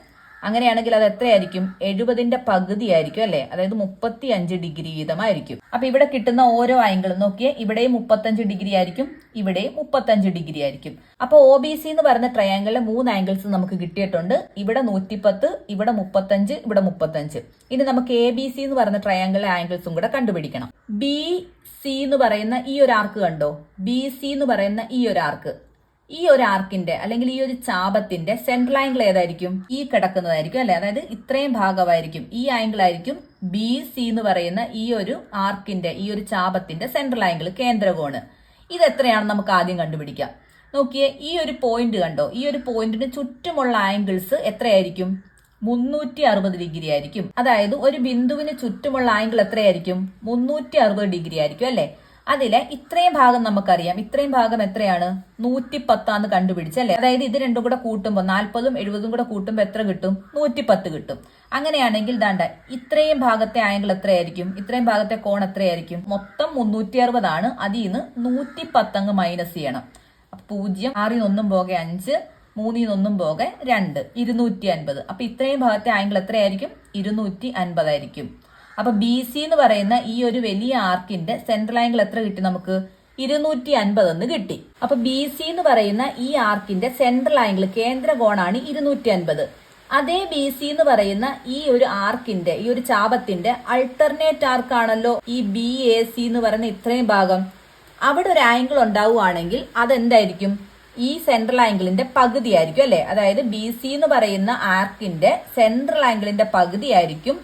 അങ്ങനെയാണെങ്കിൽ അത് എത്രയായിരിക്കും? 70ന്റെ പകുതി ആയിരിക്കും അല്ലെ, അതായത് 35 ഡിഗ്രി വീതമായിരിക്കും. അപ്പൊ ഇവിടെ കിട്ടുന്ന ഓരോ ആംഗിളും നോക്കിയേ, ഇവിടെയും 35 ഡിഗ്രി ആയിരിക്കും, ഇവിടെയും 35 ഡിഗ്രി ആയിരിക്കും. അപ്പൊ OBC എന്ന് പറയുന്ന ട്രയാങ്കിളിലെ 3 ആംഗിൾസ് നമുക്ക് കിട്ടിയിട്ടുണ്ട്. ഇവിടെ 110, ഇവിടെ 35, ഇവിടെ 35. ഇനി നമുക്ക് ABC എന്ന് പറയുന്ന ട്രയാങ്കിളിലെ ആംഗിൾസും കൂടെ കണ്ടുപിടിക്കണം. BC എന്ന് പറയുന്ന ഈ ഒരു ആർക്ക് കണ്ടോ? BC എന്ന് പറയുന്ന ഈ ഒരു ആർക്ക്, ഈ ഒരു ആർക്കിന്റെ അല്ലെങ്കിൽ ഈ ഒരു ചാപത്തിന്റെ സെൻട്രൽ ആംഗിൾ ഏതായിരിക്കും? ഈ കിടക്കുന്നതായിരിക്കും അല്ലെ, അതായത് ഇത്രയും ഭാഗമായിരിക്കും. ഈ ആംഗിൾ ആയിരിക്കും BC എന്ന് പറയുന്ന ഈ ഒരു ആർക്കിന്റെ, ഈ ഒരു ചാപത്തിന്റെ സെൻട്രൽ ആംഗിൾ, കേന്ദ്രകോണ്. ഇത് എത്രയാണെന്ന് നമുക്ക് ആദ്യം കണ്ടുപിടിക്കാം. നോക്കിയേ, ഈ ഒരു പോയിന്റ് കണ്ടോ? ഈ ഒരു പോയിന്റിന് ചുറ്റുമുള്ള ആംഗിൾസ് എത്രയായിരിക്കും? 360 ഡിഗ്രി ആയിരിക്കും. അതായത് ഒരു ബിന്ദുവിന് ചുറ്റുമുള്ള ആംഗിൾ എത്രയായിരിക്കും? 360 ഡിഗ്രി ആയിരിക്കും അല്ലെ. അതിലെ ഇത്രയും ഭാഗം നമുക്കറിയാം. ഇത്രയും ഭാഗം എത്രയാണ്? 110 കണ്ടുപിടിച്ചല്ലേ. അതായത് ഇത് രണ്ടും കൂടെ കൂട്ടുമ്പോൾ 40ഉം 70ഉം കൂടെ കൂട്ടുമ്പോൾ എത്ര കിട്ടും? 110 കിട്ടും. അങ്ങനെയാണെങ്കിൽ ദാണ്ട ഇത്രയും ഭാഗത്തെ ആംഗിൾ എത്രയായിരിക്കും? ഇത്രയും ഭാഗത്തെ കോൺ എത്രയായിരിക്കും? മൊത്തം 360 ആണ്. അതിൽ നിന്ന് 110 മൈനസ് ചെയ്യണം. 0, 6 പോകെ 5, 3 പോകെ 2, 250. അപ്പൊ ഇത്രയും ഭാഗത്തെ ആംഗിൾ എത്രയായിരിക്കും? 250 ആയിരിക്കും. അപ്പൊ BC എന്ന് പറയുന്ന ഈ ഒരു വലിയ ആർക്കിന്റെ സെൻട്രൽ ആംഗിൾ എത്ര കിട്ടി നമുക്ക്? 250 കിട്ടി. അപ്പൊ BC എന്ന് പറയുന്ന ഈ ആർക്കിന്റെ സെൻട്രൽ ആംഗിൾ, കേന്ദ്ര കോണാണ് 250. അതേ BC എന്ന് പറയുന്ന ഈ ഒരു ആർക്കിന്റെ, ഈ ഒരു ചാപത്തിന്റെ അൾട്ടർനേറ്റ് ആർക്കാണല്ലോ ഈ BAC എന്ന് പറയുന്ന ഇത്രയും ഭാഗം. അവിടെ ഒരു ആംഗിൾ ഉണ്ടാവുകയാണെങ്കിൽ അതെന്തായിരിക്കും? ഈ സെൻട്രൽ ആംഗിളിന്റെ പകുതി ആയിരിക്കും അല്ലെ. അതായത് BC എന്ന് പറയുന്ന ആർക്കിന്റെ സെൻട്രൽ ആംഗിളിന്റെ പകുതി ആയിരിക്കും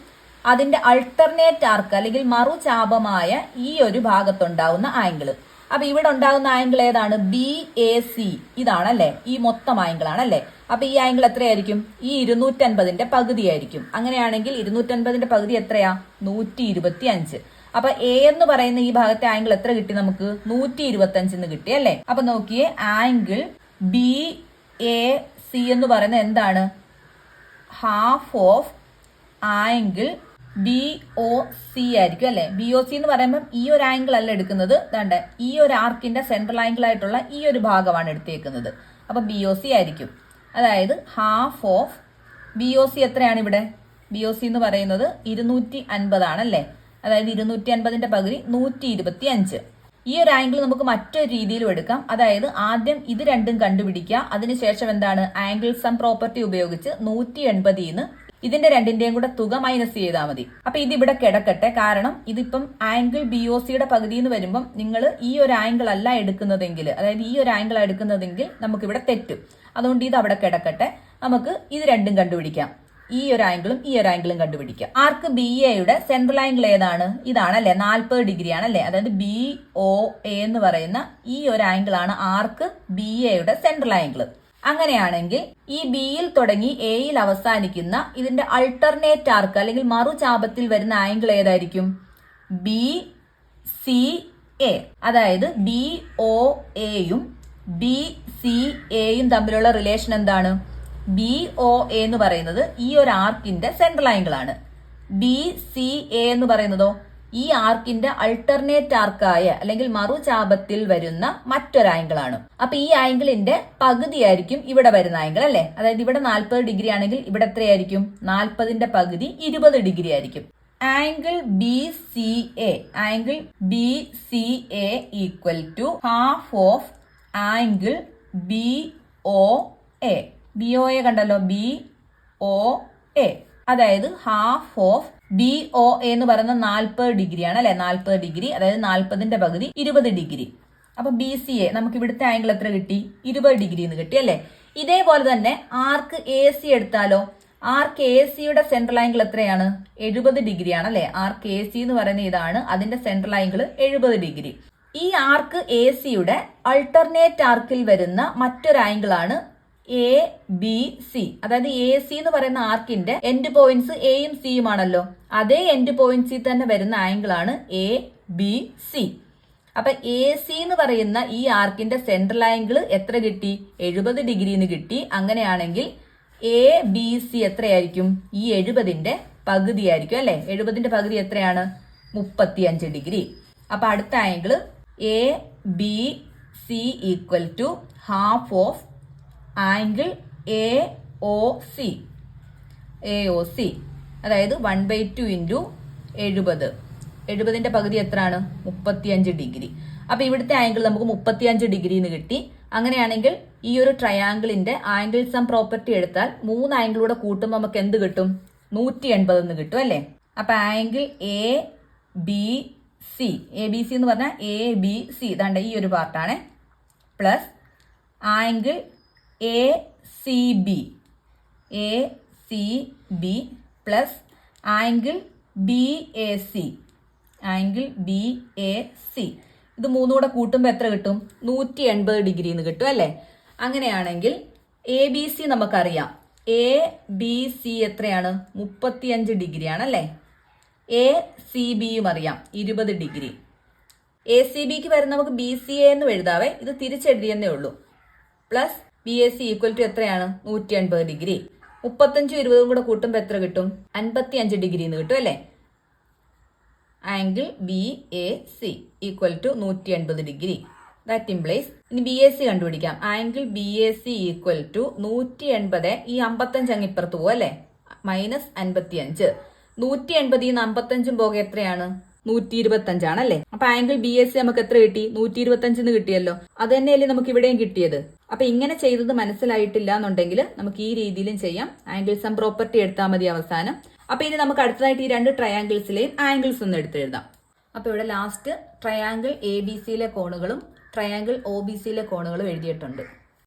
അതിന്റെ അൾട്ടർനേറ്റ് ആർക്ക് അല്ലെങ്കിൽ മറുചാപമായ ഈ ഒരു ഭാഗത്തുണ്ടാവുന്ന ആംഗിൾ. അപ്പൊ ഇവിടെ ഉണ്ടാകുന്ന ആംഗിൾ ഏതാണ്? BAC. ഇതാണല്ലേ, ഈ മൊത്തം ആംഗിൾ ആണല്ലേ. അപ്പൊ ഈ ആംഗിൾ എത്രയായിരിക്കും? ഈ 250ന്റെ പകുതി ആയിരിക്കും. അങ്ങനെയാണെങ്കിൽ 250ന്റെ പകുതി എത്രയാ? 125. അപ്പൊ A എന്ന് പറയുന്ന ഈ ഭാഗത്തെ ആംഗിൾ എത്ര കിട്ടി നമുക്ക്? 125 കിട്ടി അല്ലെ. അപ്പൊ നോക്കിയേ, ആംഗിൾ BAC എന്ന് പറയുന്നത് എന്താണ്? ഹാഫ് ഓഫ് ആംഗിൾ BOC ആയിരിക്കും അല്ലെ. BOC എന്ന് പറയുമ്പോൾ ഈ ഒരു ആംഗിൾ അല്ല എടുക്കുന്നത്, ദാണ്ട ഈ ഒരു ആർക്കിന്റെ സെൻട്രൽ ആംഗിൾ ആയിട്ടുള്ള ഈ ഒരു ഭാഗമാണ് എടുത്തേക്കുന്നത്. അപ്പൊ BOC ആയിരിക്കും. അതായത് ഹാഫ് ഓഫ് BOC എത്രയാണ് ഇവിടെ? BOC എന്ന് പറയുന്നത് 250 ആണല്ലേ. അതായത് 250ന്റെ പകുതി 125. ഈ ഒരു ആംഗിൾ നമുക്ക് മറ്റൊരു രീതിയിലും എടുക്കാം. അതായത് ആദ്യം ഇത് രണ്ടും കണ്ടുപിടിക്കുക, അതിനുശേഷം എന്താണ്? ആംഗിൾ സം പ്രോപ്പർട്ടി ഉപയോഗിച്ച് 180ന്ന് ഇതിന്റെ രണ്ടിന്റെയും കൂടെ തുക മൈനസ് ചെയ്താൽ മതി. അപ്പൊ ഇതിവിടെ കിടക്കട്ടെ. കാരണം ഇതിപ്പം ആംഗിൾ BOCയുടെ പകുതി എന്ന് വരുമ്പം നിങ്ങൾ ഈ ഒരു ആംഗിൾ അല്ല എടുക്കുന്നതെങ്കിൽ, അതായത് ഈ ഒരു ആംഗിൾ എടുക്കുന്നതെങ്കിൽ നമുക്കിവിടെ തെറ്റും. അതുകൊണ്ട് ഇത് അവിടെ കിടക്കട്ടെ. നമുക്ക് ഇത് രണ്ടും കണ്ടുപിടിക്കാം. ഈ ഒരു ആംഗിളും ഈ ഒരു ആംഗിളും കണ്ടുപിടിക്കാം. ആർക്ക് BAയുടെ സെൻട്രൽ ആംഗിൾ ഏതാണ്? ഇതാണല്ലേ, 40 ഡിഗ്രി ആണല്ലേ. അതായത് BOA എന്ന് പറയുന്ന ഈ ഒരു ആംഗിൾ ആണ് ആർക്ക് BAയുടെ സെൻട്രൽ ആംഗിൾ. അങ്ങനെയാണെങ്കിൽ ഈ ബിയിൽ തുടങ്ങി എയിൽ അവസാനിക്കുന്ന ഇതിന്റെ അൾട്ടർനേറ്റ് ആർക്ക് അല്ലെങ്കിൽ മറുചാപത്തിൽ വരുന്ന ആംഗിൾ ഏതായിരിക്കും? BCA. അതായത് BOAയും BCAയും തമ്മിലുള്ള റിലേഷൻ എന്താണ്? BOA എന്ന് പറയുന്നത് ഈ ഒരു ആർക്കിന്റെ സെൻട്രൽ ആംഗിൾ ആണ്. BCA എന്ന് പറയുന്നതോ ഈ ആർക്കിന്റെ അൾട്ടർനേറ്റ് ആർക്കായ അല്ലെങ്കിൽ മറുചാപത്തിൽ വരുന്ന മറ്റൊരു ആംഗിൾ ആണ്. അപ്പൊ ഈ ആംഗിളിന്റെ പകുതി ആയിരിക്കും ഇവിടെ വരുന്ന ആംഗിൾ അല്ലെ. അതായത് ഇവിടെ 40 ഡിഗ്രി ആണെങ്കിൽ ഇവിടെ എത്രയായിരിക്കും? 40ന്റെ പകുതി 20 ഡിഗ്രി ആയിരിക്കും. Angle B C A equal to half of angle B O A. B O A കണ്ടല്ലോ, ബി ഒ എ, അതായത് ഹാഫ് ഓഫ് ബി ഒ എന്ന് പറയുന്ന 40 ഡിഗ്രിയാണ് അല്ലെ. 40 ഡിഗ്രി, അതായത് 40ന്റെ പകുതി 20 ഡിഗ്രി. അപ്പൊ ബി സി എ നമുക്ക് ഇവിടുത്തെ ആംഗിൾ എത്ര കിട്ടി? 20 ഡിഗ്രി എന്ന് കിട്ടി അല്ലെ. ഇതേപോലെ തന്നെ ആർക്ക് എ സി എടുത്താലോ? ആർക്ക് എ സിയുടെ സെൻട്രൽ ആംഗിൾ എത്രയാണ്? 70 ഡിഗ്രിയാണ് അല്ലെ. ആർക്ക് എ സി എന്ന് പറയുന്ന ഇതാണ്, അതിന്റെ സെൻട്രൽ ആംഗിൾ 70 ഡിഗ്രി. ഈ ആർക്ക് എ സിയുടെ അൾട്ടർനേറ്റ് ആർക്കിൽ വരുന്ന മറ്റൊരു ആംഗിൾ ആണ് എ ബി സി. അതായത് എ സി എന്ന് പറയുന്ന ആർക്കിന്റെ എൻഡ് പോയിന്റ്സ് എയും സിയും ആണല്ലോ. അതേ എൻഡ് പോയിന്റ്സിൽ തന്നെ വരുന്ന ആംഗിൾ ആണ് എ ബി സി. അപ്പൊ എ സി എന്ന് പറയുന്ന ഈ ആർക്കിന്റെ സെൻട്രൽ ആംഗിൾ എത്ര കിട്ടി? 70 ഡിഗ്രി എന്ന് കിട്ടി. അങ്ങനെയാണെങ്കിൽ എ ബി സി എത്രയായിരിക്കും? ഈ 70ന്റെ പകുതി ആയിരിക്കും അല്ലെ. 70ന്റെ പകുതി എത്രയാണ്? 35 ഡിഗ്രി. അപ്പൊ അടുത്ത angle A B C equal to half of angle A O C. അതായത് 1/2 ഇൻറ്റു 70. 70ന്റെ പകുതി എത്രയാണ്? 35 ഡിഗ്രി. അപ്പൊ ഇവിടുത്തെ ആംഗിൾ നമുക്ക് 35 ഡിഗ്രി എന്ന് കിട്ടി. അങ്ങനെയാണെങ്കിൽ ഈ ഒരു ട്രയാങ്കിളിന്റെ ആംഗിൾ സം പ്രോപ്പർട്ടി എടുത്താൽ 3 ആംഗിളൂടെ കൂട്ടുമ്പോൾ നമുക്ക് എന്ത് കിട്ടും? 180 എന്ന് കിട്ടും അല്ലെ. അപ്പൊ ആംഗിൾ എ ബി സി എന്ന് പറഞ്ഞാൽ എ ബി സി ഇതാണ്ട് ഈ ഒരു പാർട്ടാണ്, plus angle A C B plus angle B A C. ഇത് മൂന്നുകൂടെ കൂട്ടുമ്പോൾ എത്ര കിട്ടും? 180 ഡിഗ്രി എന്ന് കിട്ടും അല്ലെ. അങ്ങനെയാണെങ്കിൽ എ ബി സി നമുക്കറിയാം. എ ബി സി എത്രയാണ്? 35 ഡിഗ്രിയാണ് അല്ലെ. എ സി ബിയും അറിയാം, 20 ഡിഗ്രി. എ സി ബിക്ക് വരുന്ന നമുക്ക് ബി സി എ എന്ന് എഴുതാവേ, ഇത് തിരിച്ചെഴുതിയെന്നേ ഉള്ളൂ. Plus B A C equal to എത്രയാണ്? 180 ഡിഗ്രി. 35 20 കൂടെ കൂട്ടുമ്പോൾ എത്ര കിട്ടും? 55 ഡിഗ്രി എന്ന് കിട്ടും അല്ലെ. Angle B A C equal to 180 degree. That implies ഇനി ബി എ സി കണ്ടുപിടിക്കാം. Angle B A C equal to 180, ഈ 55 അങ്ങ് ഇപ്പുറത്ത് പോകും അല്ലെ, മൈനസ് 55. 180 55 പോകെ എത്രയാണ്? 125 ആണല്ലേ. അപ്പൊ ആംഗിൾ ബി എസ് സി നമുക്ക് എത്ര കിട്ടി? 125 കിട്ടിയല്ലോ. അത് തന്നെയല്ലേ നമുക്ക് ഇവിടെയും കിട്ടിയത്. അപ്പൊ ഇങ്ങനെ ചെയ്തത് മനസ്സിലായിട്ടില്ല എന്നുണ്ടെങ്കിൽ നമുക്ക് ഈ രീതിയിലും ചെയ്യാം. ആംഗിൾ സം പ്രോപ്പർട്ടി എടുത്താൽ മതി അവസാനം. അപ്പൊ ഇനി നമുക്ക് അടുത്തതായിട്ട് ഈ 2 ട്രയാങ്കിൾസിലെയും ആംഗിൾസ് ഒന്ന് എടുത്തെഴുതാം. അപ്പൊ ഇവിടെ ലാസ്റ്റ് ട്രയാങ്കിൾ എ ബി സിയിലെ കോണുകളും ട്രയാങ്കിൾ ഒ ബി സിയിലെ കോണുകളും എഴുതിയിട്ടുണ്ട്.